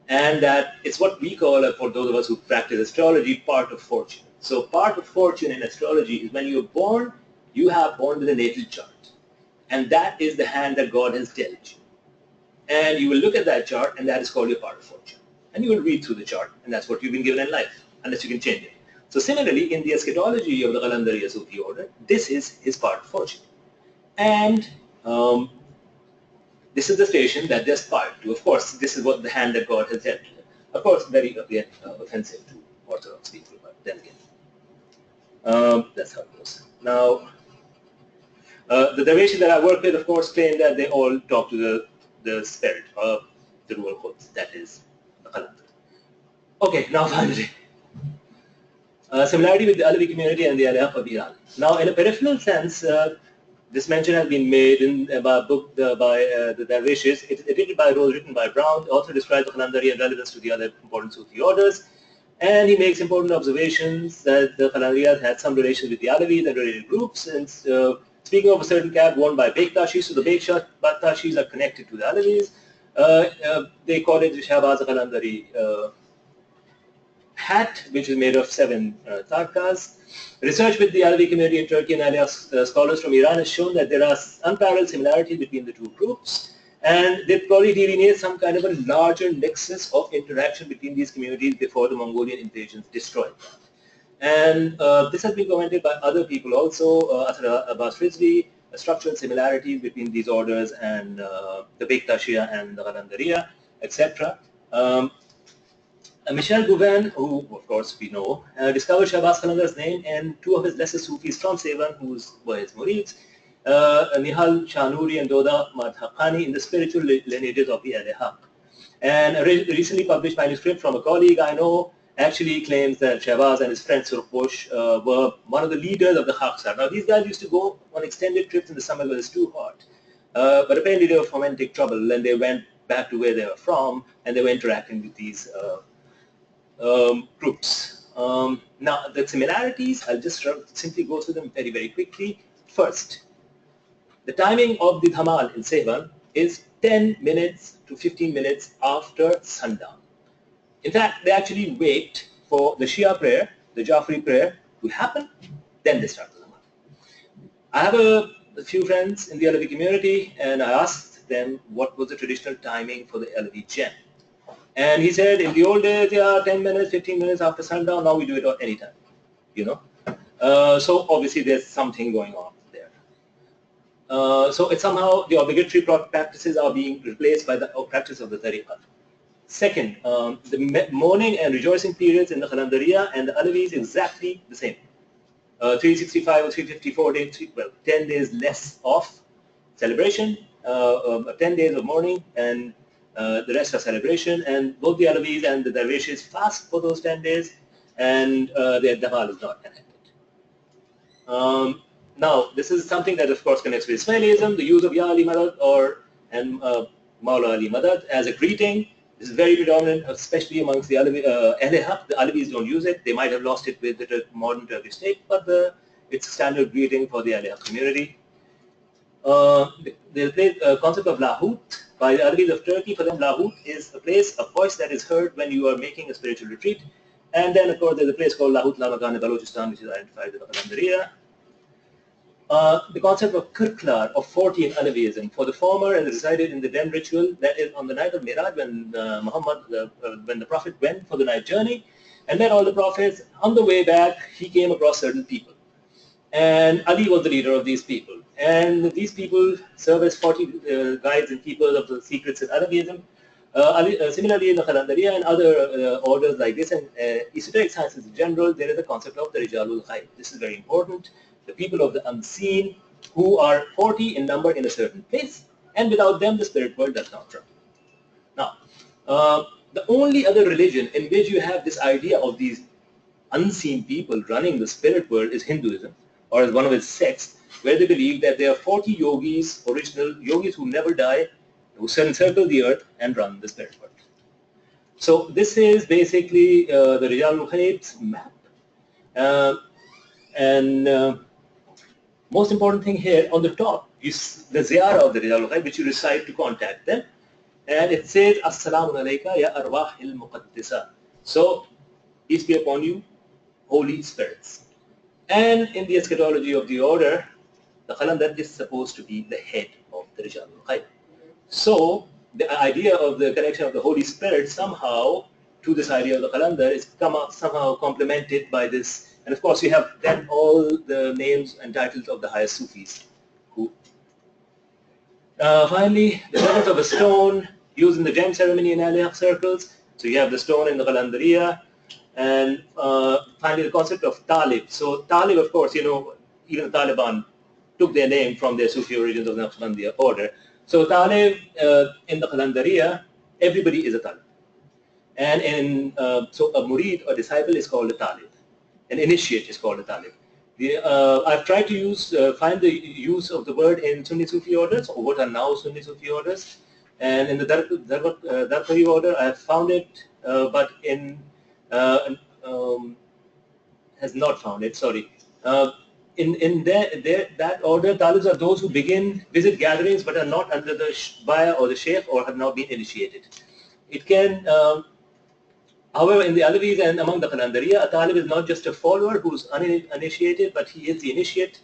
And that it's what we call, for those of us who practice astrology, part of fortune. So part of fortune in astrology is when you're born, you have born with a natal chart. And that is the hand that God has dealt you. And you will look at that chart, and that is called your part of fortune. And you will read through the chart, and that's what you've been given in life, unless you can change it. So similarly, in the eschatology of the Qalāndariyya Sufi Order, this is his part of fortune. And this is the station that they're aspired to. Of course, this is what the hand that God has dealt to them. Of course, very offensive Orthodox people, but then again, that's how it goes. Now, the dervishes that I work with, of course, claim that they all talk to the spirit of the Ruhul Quds, that is the Qalāndariyya. Okay, now finally, similarity with the Alevi community and the Ahl-I Hāqq of Iran. Now, in a peripheral sense, this mention has been made in a book by the dervishes. It is edited by Rose, written by Brown. The author describes the Qalāndariyya in relevance to the other important Sufi orders. And he makes important observations that the Qalāndariyya had some relation with the Alevis and related groups. And speaking of a certain cap worn by Bektashi, so the Bektashis are connected to the Alevis. They call it the Shahbaz Qalāndari hat, which is made of 7 tarkas. Research with the Alevi community in Turkey and Ahl-I Hāqq scholars from Iran has shown that there are unparalleled similarities between the two groups, and they probably delineate some kind of a larger nexus of interaction between these communities before the Mongolian invasions destroyed them. And this has been commented by other people also, Asad Abbas Rizvi, a structural similarity between these orders and the Bektashia and the Qalāndariyya, etc. Michel Gouvain, who of course we know, discovered Shahbaz Qalandar's name and 2 of his lesser Sufis from Sehwan, who were his murids, Nihal Shahnuri and Doda Madhakhani, in the spiritual lineages of the Ahl-I Hāqq. And a recently published manuscript from a colleague I know actually claims that Shahbaz and his friend Surkhosh were one of the leaders of the Haqq. Now these guys used to go on extended trips in the summer when it's too hot, but apparently they were fomenting trouble and they went back to where they were from and they were interacting with these groups. Now the similarities, I'll just simply go through them very, very quickly. First, the timing of the Dhamal in Sehwan is 10 minutes to 15 minutes after sundown. In fact, they actually wait for the Shia prayer, the Jafri prayer, to happen, then they start the Dhamal. I have a few friends in the Alevi community, and I asked them what was the traditional timing for the Alevi Jam. And he said, in the old days, yeah, 10 minutes, 15 minutes after sundown, now we do it at any time, you know. So obviously there's something going on there. So it's somehow the obligatory practices are being replaced by the practice of the tariqah. Second, the mourning and rejoicing periods in the Qalāndariyya and the Alevis exactly the same. 365 or 354 days, well, 10 days less of celebration, 10 days of mourning, and the rest are celebration, and both the Alevis and the dervishes fast for those 10 days, and their Dhamal is not connected. Now, this is something that of course connects with Ismailism, the use of Ya Ali Madad and Maula Ali Madad as a greeting. This is very predominant, especially amongst the Ahl-I Hāqq. The Alevis don't use it. They might have lost it with the modern Turkish state, but it's a standard greeting for the Ahl-I Hāqq community. The concept of Lahut by the Alevis of Turkey. For them, Lahut is a place, a voice that is heard when you are making a spiritual retreat. And then, of course, there's a place called Lahut Lamakan, Balochistan, which is identified with the Qalāndariyya. The concept of Kirklar, of 40 in Alevism. For the former, as recited in the Dem ritual, that is on the night of Miraj, when when the Prophet went for the night journey and met all the prophets. On the way back, he came across certain people. And Ali was the leader of these people. And these people serve as 40 guides and keepers of the secrets in Alevism. Similarly, in the Qalāndariyya and other orders like this, and esoteric sciences in general, there is a concept of the Rijalul Ghaib. This is very important. The people of the unseen, who are 40 in number in a certain place, and without them the spirit world does not run. Now, the only other religion in which you have this idea of these unseen people running the spirit world is Hinduism, or as one of its sects, where they believe that there are 40 yogis, original yogis who never die, who encircle the earth and run the spirit world. So this is basically the Rijalul Ghaib's map. Most important thing here on the top is the ziyarah of the Rijalul Ghaib, which you recite to contact them. And it says, Assalamu alayka ya arwahil muqaddisa. So, peace be upon you, holy spirits. And in the eschatology of the order, the Qalandar is supposed to be the head of the Rijalul Ghaib. So, the idea of the connection of the Holy Spirit somehow to this idea of the Qalandar is somehow complemented by this. And of course, you have then all the names and titles of the highest Sufis. Finally, the presence of a stone used in the gem ceremony in Ahl-I Hāqq circles. So you have the stone in the Qalāndariyya, And finally, the concept of Talib. So Talib, of course, even the Taliban took their name from their Sufi origins of the Naqshbandiyya order. So Talib, in the Qalāndariyya, everybody is a Talib. And so a murid or disciple is called a Talib. An initiate is called a Talib. I've tried to find the use of the word in Sunni Sufi orders, or what are now Sunni Sufi orders. And in the Darkari order, I have found it, but has not found it, sorry. In that order, Talibs are those who visit gatherings but are not under the baya or the sheikh or have not been initiated. It can, however, in the Alevis and among the Qalāndariyya, a Talib is not just a follower who's uninitiated, but he is the initiate.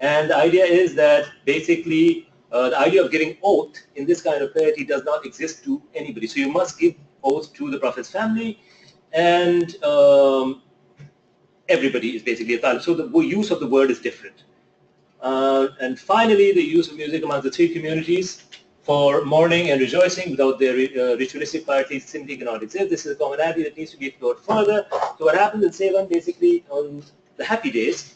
And the idea is that basically the idea of giving oath in this kind of piety does not exist to anybody. So you must give oath to the Prophet's family, and everybody is basically a Talib. So the use of the word is different. And finally, the use of music among the three communities for mourning and rejoicing without their ritualistic piety simply cannot exist. This is a commonality that needs to be explored further. So what happens in Sehwan, basically on the happy days,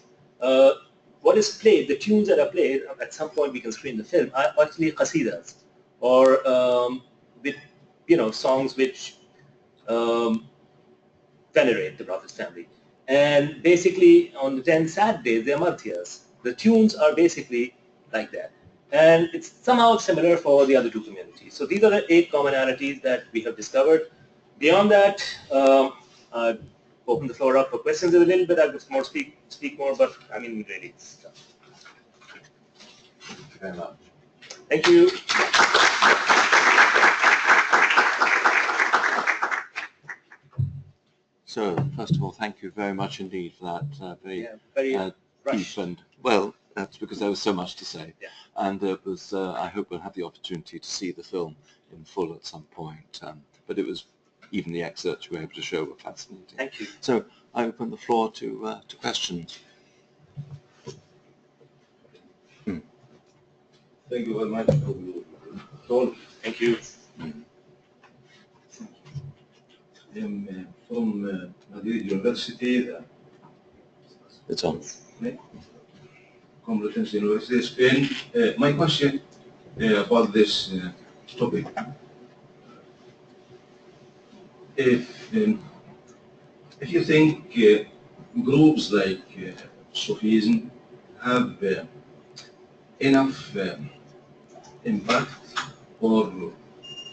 what is played, the tunes that are played, at some point we can screen the film, are actually qasidas, or with, songs which venerate the Prophet's family. And basically on the 10 sad days, they are marthiyas. The tunes are basically like that. And it's somehow similar for the other two communities. So these are the 8 commonalities that we have discovered. Beyond that, I've opened the floor up for questions a little bit. I'll speak more, but I mean, really, it's tough. Thank you very much. Thank you. So, first of all, thank you very much indeed for that very rushed. deep and, well, that's because there was so much to say. Yeah. And it was, I hope we'll have the opportunity to see the film in full at some point. But it was, even the excerpts you were able to show were fascinating. Thank you. So I open the floor to questions. Thank you very much for your talk. Thank you. I'm from Madrid University, It's on. Complutense University, Spain. My question about this topic. If you think groups like Sufism have enough impact or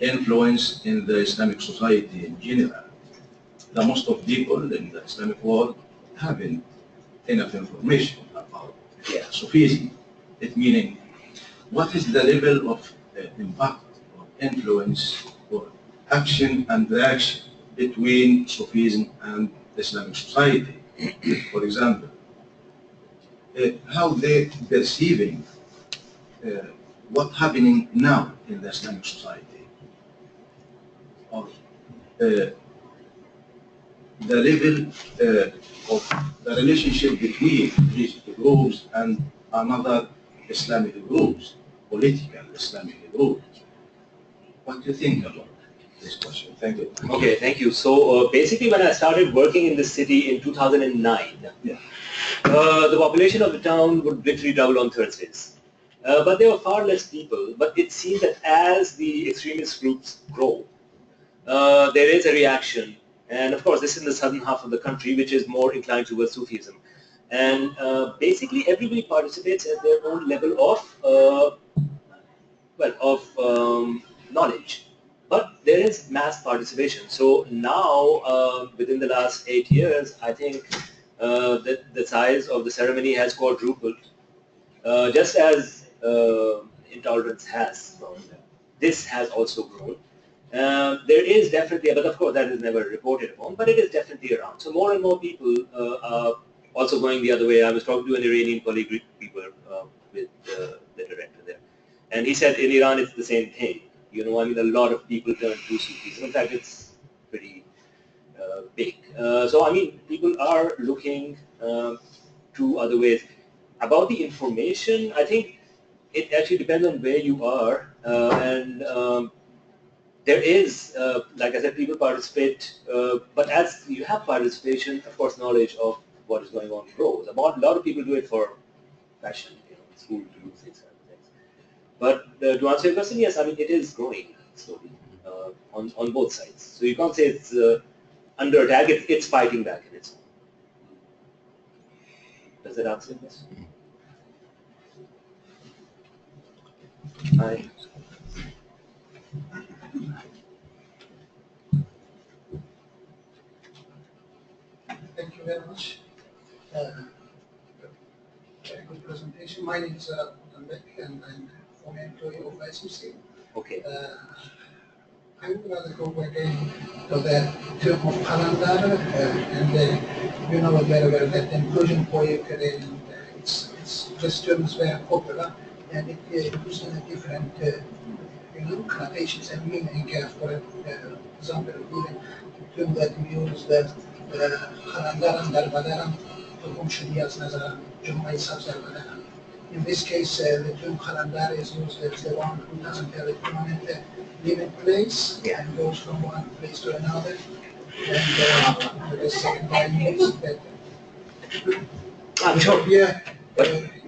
influence in the Islamic society in general, the most of people in the Islamic world haven't enough information about Sufism. It meaning, what is the level of impact or influence or action and reaction between Sufism and the Islamic society? For example, how they perceiving what's happening now in the Islamic society, or the level of the relationship between these groups and another Islamic groups, political Islamic groups. What do you think about this question? Thank you. Okay, thank you. So basically when I started working in this city in 2009, the population of the town would literally double on Thursdays. But there were far less people, but it seems that as the extremist groups grow, there is a reaction. And of course, this is in the southern half of the country, which is more inclined towards Sufism. And basically, everybody participates at their own level of, knowledge. But there is mass participation. So now, within the last 8 years, I think the size of the ceremony has quadrupled, just as intolerance has grown. This has also grown. There is definitely, but of course that is never reported upon, but it is definitely around. So more and more people are also going the other way. I was talking to an Iranian colleague with the director there, and he said in Iran it's the same thing. I mean, a lot of people turn to Sufism. In fact, it's pretty big. So I mean, people are looking to other ways. About the information, I think it actually depends on where you are, and there is, like I said, people participate, but as you have participation, of course, knowledge of what is going on grows. A lot of people do it for fashion, school to do things. But to answer your question, yes, I mean, it is growing slowly on both sides. So you can't say it's under attack, it's fighting back in its own. Does that answer your question? Hi. Thank you very much. Very good presentation. My name is Multan, and I'm a former employee of ICC. Okay. I would rather go again to the term of Qalāndariyya, and you know very well that the inclusion poetry, and this term is very popular, and it uses different connotations and meaning. For example, even the term that we use that Qalāndariyya darbadaram, تقوم شديات نظرا جمعي سبزر. In this case, the term Qalāndariyya is used as the one who doesn't have a permanent living place and goes from one place to another. And the second line means that. I'm sure. Yeah,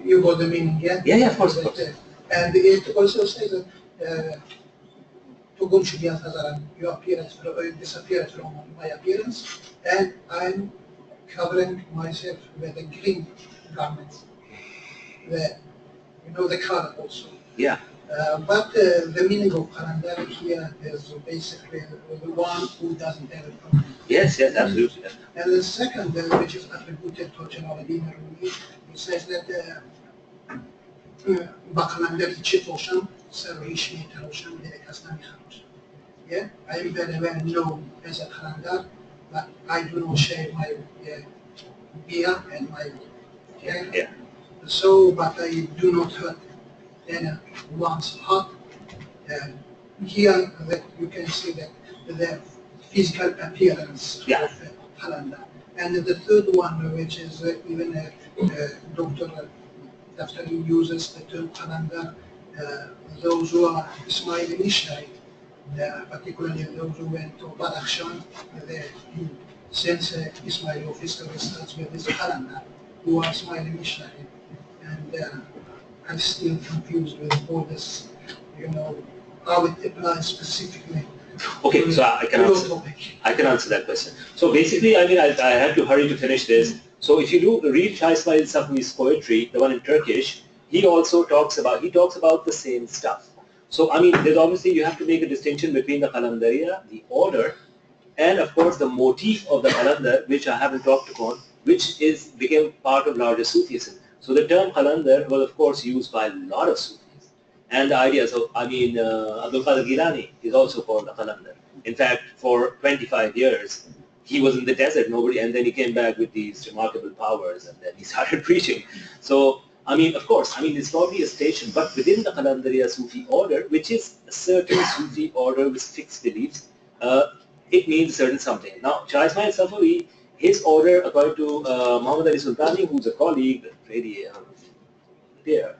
you got the meaning, yeah? Yeah, of course. And it also says that تقوم شديات نظرا, you disappear from my appearance, and I'm covering myself with a green garment. The color also. Yeah. But the meaning of Qalāndariyya here is basically the one who doesn't have it. Yes, absolutely. And the second, which is attributed to Jalaluddin Rumi, he says that Qalāndariyya chip ocean, Sarvish meter ocean, the Kastani house. Yeah, I am very well known as a Qalāndar, but I do not share my beer and my hair. Yeah. So, but I do not hurt one's heart. Here, that you can see that the physical appearance of Qalāndariyya. And the third one, which is even Dr. uses the term Qalāndariyya, those who are Ismaili missionary, particularly those who went to Badakhshan, since Ismaili history starts with this Qalāndariyya, who are Ismaili missionary. And I'm still confused with all this, how it applies specifically. Okay, so I can answer that question. So basically, I mean, I had to hurry to finish this. So if you do read Shah Ismail Safavi's poetry, the one in Turkish, he also talks about the same stuff. So I mean, there's obviously you have to make a distinction between the Qalāndariyya, the order, and of course the motif of the Qalandar, which I haven't talked upon, which became part of larger Sufism. So the term Qalandar was of course used by a lot of Sufis. And the idea, so I mean, Abdul Qadir Gilani is also called a Qalandar. In fact, for 25 years, he was in the desert, and then he came back with these remarkable powers, and then he started preaching. So, I mean, of course, it's probably a station, but within the Qalāndariyya Sufi order, which is a certain Sufi order with fixed beliefs, it means certain something. Now, Shah Ismail Safavi, his order, according to Muhammad Ali Sultani, who's a colleague, really there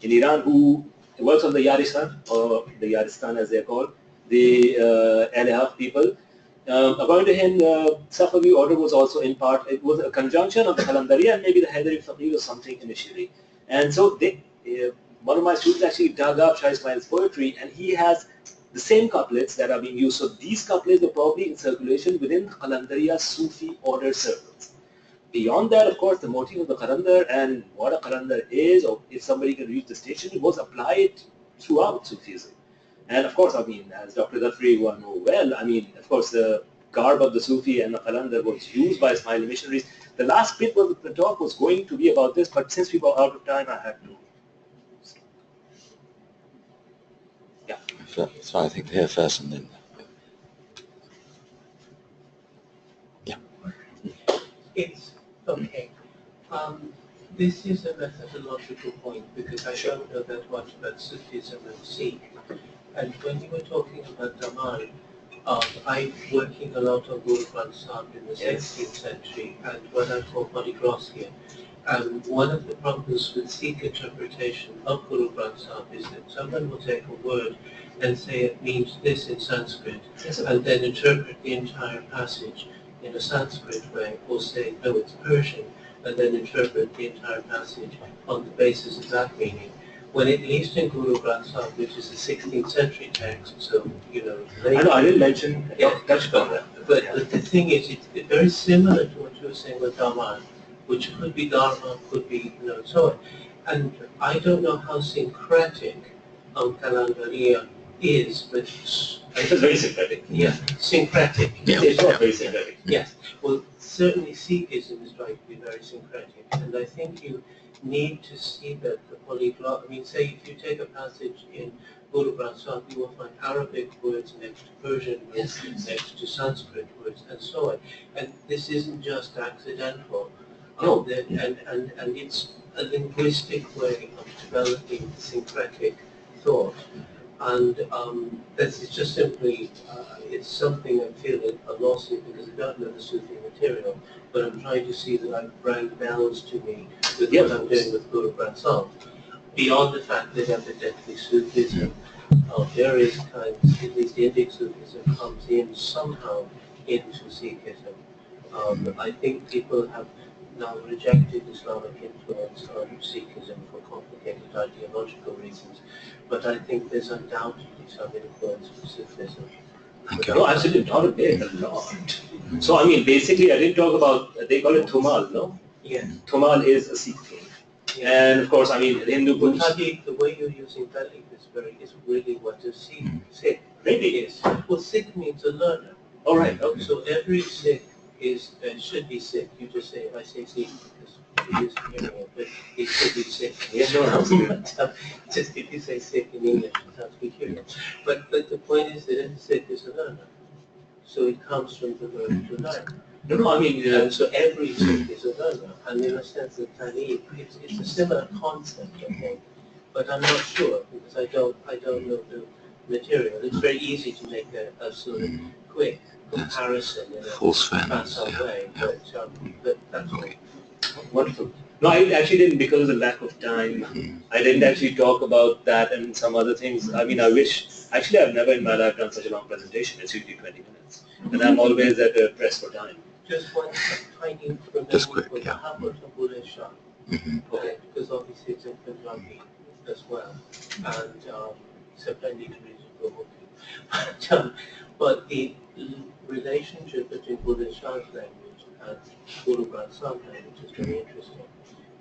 in Iran, who works on the Yaristan, or the Yaristan as they're called, the Ahl-I Hāqq people. According to him, the Safavi order was also in part, it was a conjunction of the Qalāndariyya and maybe the Haydari Faqih or something initially. And so one of my students actually dug up Shah Ismail's poetry, and he has the same couplets that are being used. So these couplets are probably in circulation within the Qalāndariyya Sufi order circles. Beyond that, of course, the motif of the Qalandar and what a Qalandar is, or if somebody can reach the station, was applied throughout Sufism. And of course, as Dr. Dhafri will know well, of course, the garb of the Sufi and the Qalandar was used by Ismaili missionaries. The last bit of the talk was going to be about this, but since we were out of time, I had to. Yeah. So I think here first and then. Yeah. It's okay. This is a methodological point because I don't know that much about Sufism and Sikh. And when you were talking about Damal, I'm working a lot on Guru Granth Sahib in the 16th century, and when I taught Modi Gross here, One of the problems with Sikh interpretation of Guru Granth Sahib is that someone will take a word and say it means this in Sanskrit, and then interpret the entire passage in a Sanskrit way, or say, no, it's Persian, and then interpret the entire passage on the basis of that meaning. When at least in Guru Granth Sahib, which is a 16th century text, so, you know... I didn't mention, touch upon that. But the thing is, it's very similar to what you were saying with Dharma, which could be Dharma, could be, you know, so on. And I don't know how syncretic Qalāndariyya is, but... It was very syncretic. Yeah, syncretic. Yeah, it's not very syncretic. Yes. Well, certainly Sikhism is right to be very syncretic, and I think you need to see that the polyglot, I mean, say if you take a passage in Guru Granth Sahib, you will find Arabic words next to Persian words, next to Sanskrit words, and so on. And this isn't just accidental. No. And it's a linguistic way of developing syncretic thought. And this is just simply, it's something I feel a loss in because I don't know the Sufi material, but I'm trying to see that I'm bringing bells to me with what I'm doing with Guru Granth Sahib. Beyond the fact that evidently Sufism of various kinds, at least Indic Sufism, comes in somehow into Sikhism. I think people have now rejected Islamic influence on Sikhism for complicated ideological reasons, but I think there's undoubtedly some influence of Sufism. No, absolutely not a bit, a lot. So, I mean, basically, I didn't talk about, they call it Thumal, no? Yeah. Thumal is a Sikh thing. Yeah. And of course, I mean, the Hindu books. Habib, the way you're using Dalek is really what a Sikh Really is. Well, Sikh means a learner. All right, okay. So every Sikh is, should be Sikh. You just say, I say Sikh because it is hearing it, but it should be Sikh. Yeah, sure, absolutely. Just if you say Sikh in English, it sounds peculiar. But the point is that every Sikh is a learner. So it comes from the verb to learn. No, I mean, so every Sikh is a learner, and in a sense that Tani, it's a similar concept, I think, but I'm not sure because I don't know the material. It's very easy to make a sort of quick comparison in a facile way, but that's okay. Wonderful. No, I actually didn't because of the lack of time. I didn't actually talk about that and some other things. I mean, I wish, actually I've never in my life done such a long presentation. It's usually 20 minutes. And I'm always at a press for time. Just one tiny Just quick, yeah. Okay, because obviously it's in Punjabi as well, and so I need to read it. But the relationship between Buddhist Shah's language and Guru Granth Sahib language is very interesting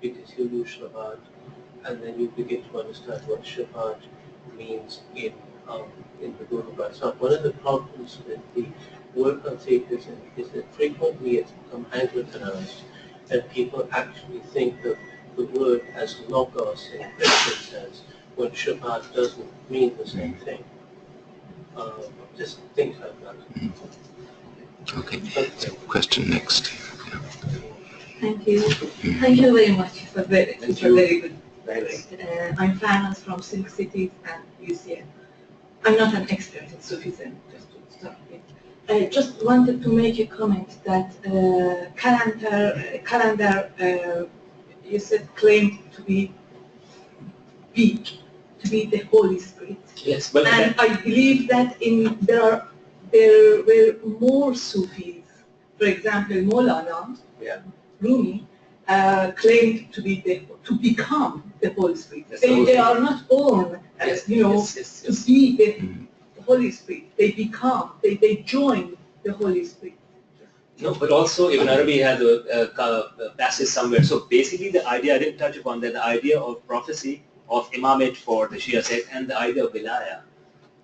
because you use Shabbat and then you begin to understand what Shabbat means in the Guru Granth Sahib. One of the problems with the work on Sikhism is that frequently it's become Anglicanized and people actually think of the word as logos in Christian sense when Shabbat doesn't mean the same thing. Just things like that. Okay. Question next. Yeah. Thank you. Thank you very much for very good. I'm Farnas from Silk Cities and UCL. I'm not an expert in Sufism, just to start with. I just wanted to make a comment that calendar, you said, claimed to be big, to be the Holy Spirit. Yes, but and I believe that there were more Sufis. For example, Maulana, Rumi, claimed to become the Holy Spirit. Yes, they are not born as to be the Holy Spirit. They become, they join the Holy Spirit. No, but also Ibn Arabi has a passage somewhere. So basically the idea, I didn't touch upon that, the idea of prophecy, of imamate for the Shia sect, and the idea of wilaya,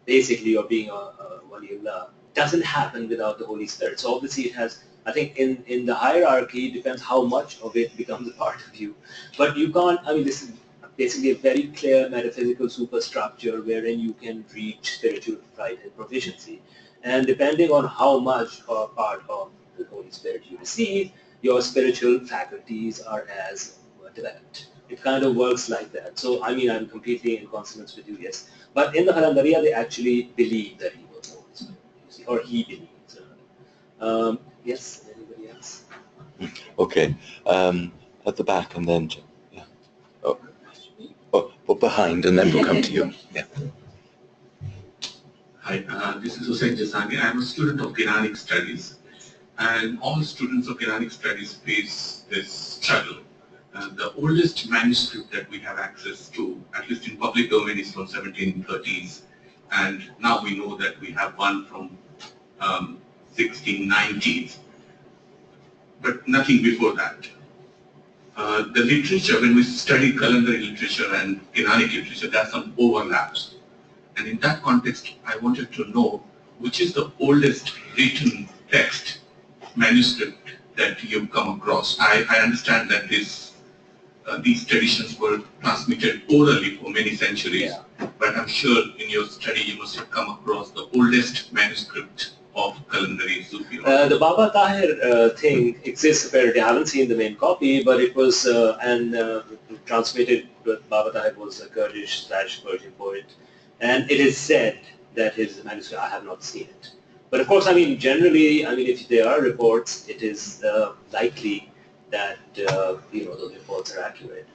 basically, of being a waliullah, doesn't happen without the Holy Spirit. So obviously it has, I think in the hierarchy, it depends how much of it becomes a part of you. But you can't, I mean, this is basically a very clear metaphysical superstructure wherein you can reach spiritual pride and proficiency. And depending on how much or part of the Holy Spirit you receive, your spiritual faculties are as developed. It kind of works like that. So, I mean, I'm completely in consonance with you, yes. But in the Qalāndariyya, they actually believe that he was the Holy Spirit, you see, or he believes. Yes, anybody else? Okay. at the back, and then, yeah. Or behind, and then we'll come to you. Yeah. Hi, this is Hussain Jasani. I am a student of Quranic studies, and all students of Quranic studies face this struggle. The oldest manuscript that we have access to, at least in public domain, is from 1730s, and now we know that we have one from 1690s, but nothing before that. The literature, when we study Qalāndariyya literature and Quranic literature, there are some overlaps. And in that context, I wanted to know which is the oldest written text manuscript that you've come across. I understand that these traditions were transmitted orally for many centuries, but I'm sure in your study you must have come across the oldest manuscript of Qalāndariyya Sufi Order. The Baba Tahir thing exists apparently. I haven't seen the main copy, but it was transmitted. Baba Tahir was a Kurdish/Persian poet, and it is said that his manuscript, I have not seen it. But of course, I mean, generally, I mean, if there are reports, it is likely that those reports are accurate.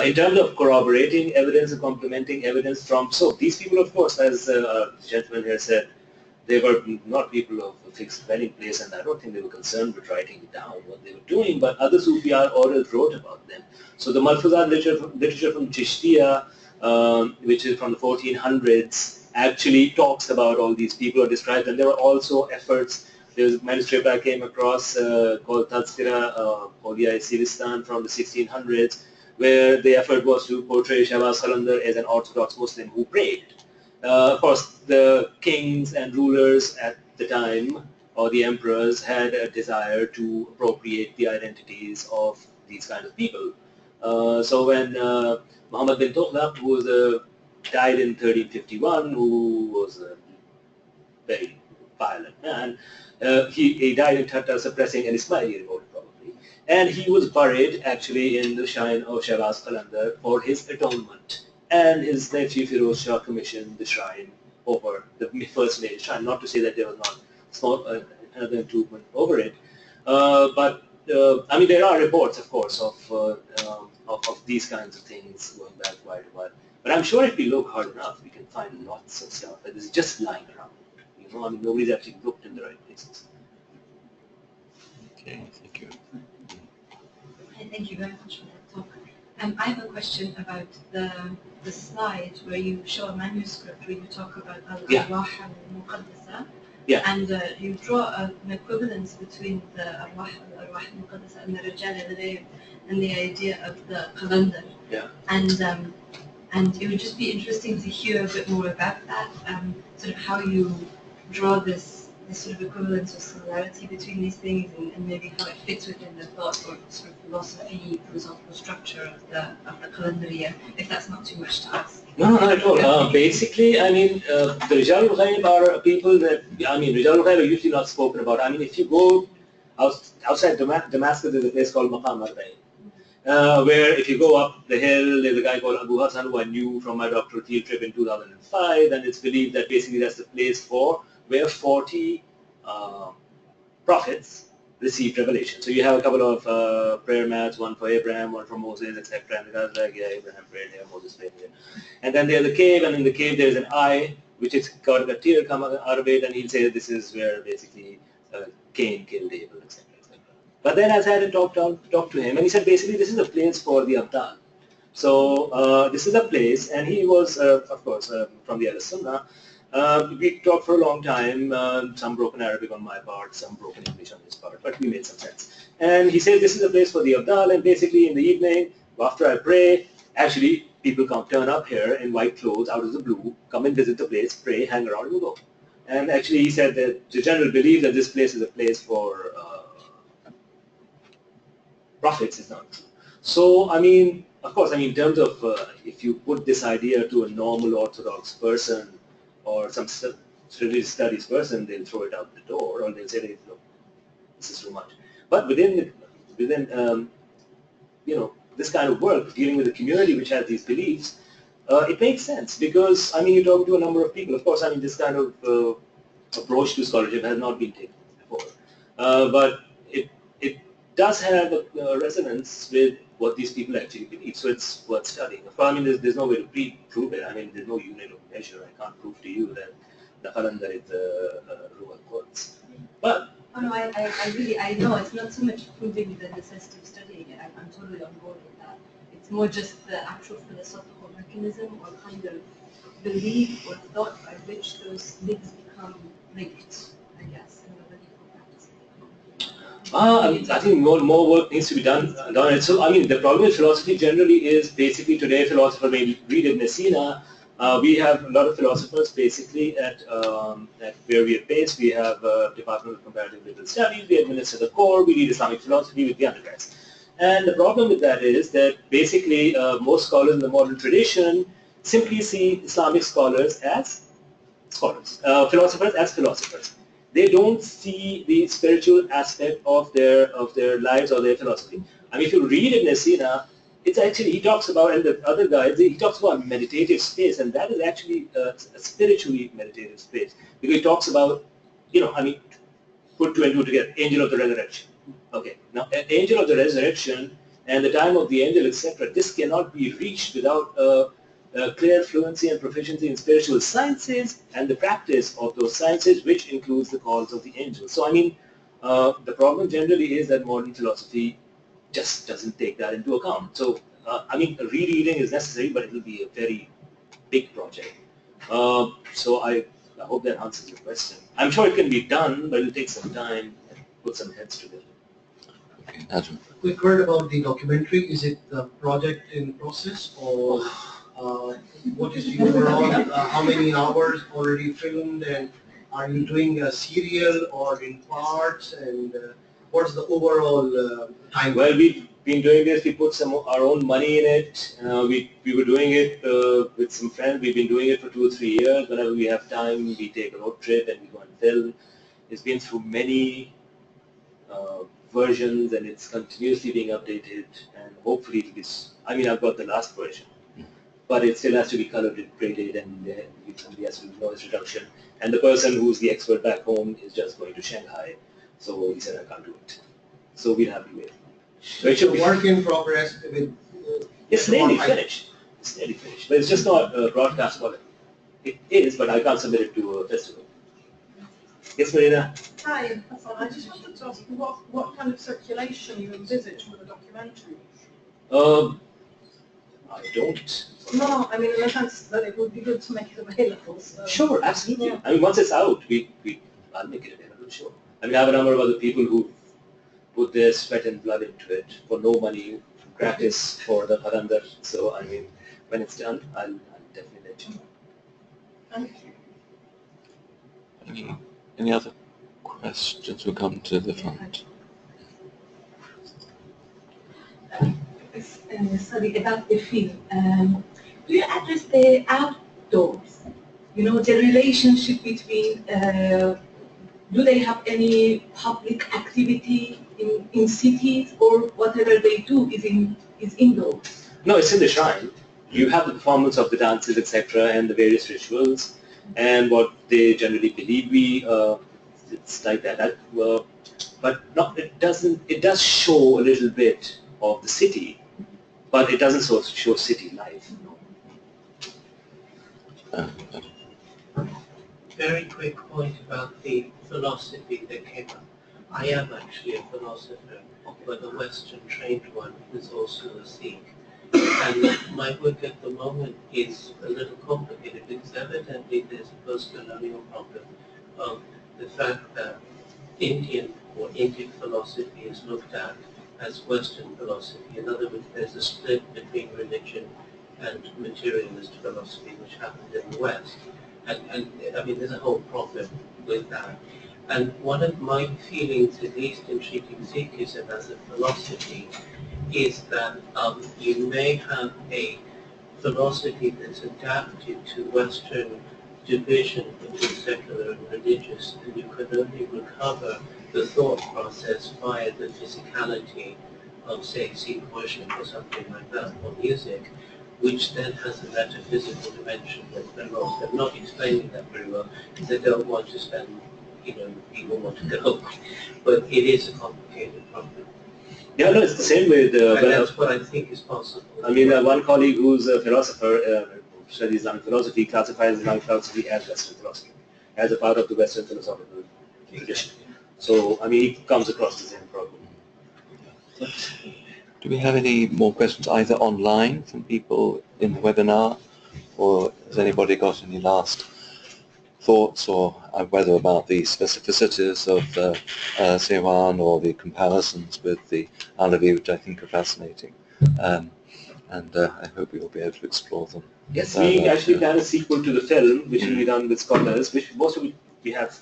In terms of corroborating evidence and complementing evidence from, so these people, of course, as the gentleman here said, they were not people of a fixed dwelling place, and I don't think they were concerned with writing down what they were doing, but other Sufi orders wrote about them. So the Malfuzat literature from Chishtiya, which is from the 1400s, actually talks about all these people or describes them. There were also efforts. There's a manuscript I came across called Tazkira Awliya Sivistan from the 1600s, where the effort was to portray Shahbaz Qalandar as an Orthodox Muslim who prayed. Of course, the kings and rulers at the time, or the emperors, had a desire to appropriate the identities of these kind of people. So when Muhammad bin Tughlaq, who died in 1351, who was a very violent man, he died in Thatta suppressing an Ismaili revolt probably. And he was buried actually in the shrine of Shahbaz Qalandar for his atonement. And his nephew Firoz Shah commissioned the shrine over the first made shrine. Not to say that there was not another improvement over it, but I mean, there are reports, of course, of these kinds of things going back quite a while. But I'm sure if we look hard enough, we can find lots of stuff that is just lying around. You know, I mean, nobody's actually looked in the right places. Okay, thank you. Thank you very much for that talk. I have a question about the slide where you show a manuscript where you talk about Al-Arwah al-Muqaddasa, and you draw an equivalence between the Arwah al-Muqaddasa and the Rijal al-Ghayb and the idea of the Qalandar. And it would just be interesting to hear a bit more about that, sort of how you draw this sort of equivalence or similarity between these things, and maybe how it fits within the thought or sort of philosophy, philosophical structure of the Qalāndariyya, if that's not too much to ask. No, not at all. Basically, I mean, the Rijal al-Ghayb are people that, I mean, Rijal al-Ghayb are usually not spoken about. I mean, if you go outside Damascus, there's a place called Maqam al-Bayn, where if you go up the hill, there's a guy called Abu Hassan who I knew from my doctoral field trip in 2005, and it's believed that basically that's the place where 40 prophets received revelation. So you have a couple of prayer mats, one for Abraham, one for Moses, etc. And the guy's like, yeah, Abraham prayed here, Moses prayed here. And then there's a cave, and in the cave there's an eye, which is got a tear coming out of it, and he'll say this is where basically Cain killed Abel, etc. But then as I had talked to him, and he said basically this is a place for the Abdal. So this is a place, and he was, of course, from the Al-Sunnah. We talked for a long time, some broken Arabic on my part, some broken English on his part, but we made some sense. And he said this is a place for the Abdal, and basically in the evening, after I pray, actually people turn up here in white clothes out of the blue, come and visit the place, pray, hang around, and go. And actually he said that the general belief that this place is a place for prophets is not true. So, I mean, of course, I mean, in terms of if you put this idea to a normal Orthodox person or some religious studies person, they'll throw it out the door, or they'll say, look, this is too much. But within you know, this kind of work, dealing with a community which has these beliefs, it makes sense because, I mean, you talk to a number of people. Of course, I mean, this kind of approach to scholarship has not been taken before. But it does have a resonance with what these people actually believe. So it's worth studying. I mean, there's no way to prove it. I mean, there's no unit of measure. I can't prove to you that the Qalandar is the Rural Quds. But oh, no, I know it's not so much proving the necessity of studying it. I'm totally on board with that. It's more just the actual philosophical mechanism or kind of belief or thought by which those links become linked, I guess, in the medical practice. I think more work needs to be done on it. So, I mean, the problem with philosophy generally is basically today philosopher may read Ibn Sina. We have a lot of philosophers basically at where we are based. We have Department of Comparative Liberal Studies. We administer the core. We read Islamic philosophy with the undergrads. And the problem with that is that basically most scholars in the modern tradition simply see Islamic scholars as scholars, philosophers as philosophers. They don't see the spiritual aspect of their lives or their philosophy. I mean, if you read Ibn Sina, it's actually, he talks about, and the other guys, he talks about meditative space, and that is actually a spiritually meditative space. Because he talks about, you know, I mean, put two and two together, angel of the resurrection. Okay, now an angel of the resurrection and the time of the angel, etc., this cannot be reached without clear fluency and proficiency in spiritual sciences and the practice of those sciences, which includes the calls of the angels. So, I mean, the problem generally is that modern philosophy just doesn't take that into account. So, I mean, rereading is necessary, but it will be a very big project. So I hope that answers your question. I'm sure it can be done, but it will take some time and put some heads together. Okay, Adam. Quick word about the documentary. Is it the project in process, or what is the overall, how many hours already filmed, and are you doing a serial or in parts, and what's the overall time? Well, we've been doing this. We put our own money in it. We were doing it with some friends. We've been doing it for 2 or 3 years. Whenever we have time, we take a road trip and we go and film. It's been through many versions, and it's continuously being updated, and hopefully it will be, I mean, I've got the last version, but it still has to be color graded, and somebody has to do noise reduction, and the person who's the expert back home is just going to Shanghai, so he said I can't do it, so we'll have to wait. So it should be work in progress with it's nearly finished. It's nearly finished, but it's just not broadcast quality. It is, but I can't submit it to a festival. Yes, Marina? Hi, Hassan. I just wanted to ask you what kind of circulation you envisage for the documentary? I don't. No, I mean in the sense that it would be good to make it available. So. Sure, absolutely. Yeah. I mean, once it's out, I'll make it available, sure. I mean, I have a number of other people who put their sweat and blood into it for no money, gratis for the Qalandar. So, I mean, when it's done, I'll definitely let you know. Thank you. Any other questions? We'll come to the front. Sorry, about the film. Do you address the outdoors? You know, the relationship between, do they have any public activity in cities, or whatever they do is indoors? No, it's in the shrine. You have the performance of the dances, etc., and the various rituals, and what they generally believe. It's like that. But not. It doesn't. It does show a little bit of the city, but it doesn't show city life. Very quick point about the philosophy that came up. I am actually a philosopher, but a Western trained one who's also a Sikh. And my work at the moment is a little complicated because evidently there's a post-colonial problem of the fact that Indian or Indic philosophy is looked at as Western philosophy. In other words, there's a split between religion and materialist philosophy, which happened in the West. And I mean, there's a whole problem with that. And one of my feelings, at least in treating Sikhism as a philosophy, is that you may have a philosophy that's adapted to Western division between secular and religious, and you can only recover the thought process via the physicality of, say, Sikh worship or something like that, or music, which then has a metaphysical dimension that belongs. I'm not explaining that very well, because I don't want to spend, people want to go, but it is a complicated problem. Yeah, no, it's the same with. That's what I think is possible. I mean, one colleague who's a philosopher, studies Islamic philosophy, classifies Islamic philosophy as Western philosophy, as a part of the Western philosophical tradition. So, I mean, it comes across the same problem. Do we have any more questions either online from people in the webinar, or has anybody got any last thoughts, or whether about the specificities of Sehwan or the comparisons with the Alevi, which I think are fascinating, and I hope we will be able to explore them. Yes, we actually plan a sequel to the film, which will be done with scholars, which most of it we have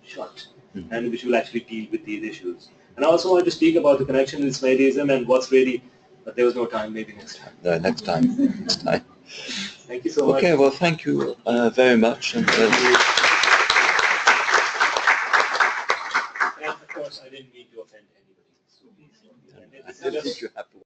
shot, and which will actually deal with these issues. And I also want to speak about the connection with Ismailism and what's really, but there was no time, maybe next time. No, next time. Next time. Thank you so much. Okay, well, thank you very much. And of course, I didn't mean to offend anybody. I think you have to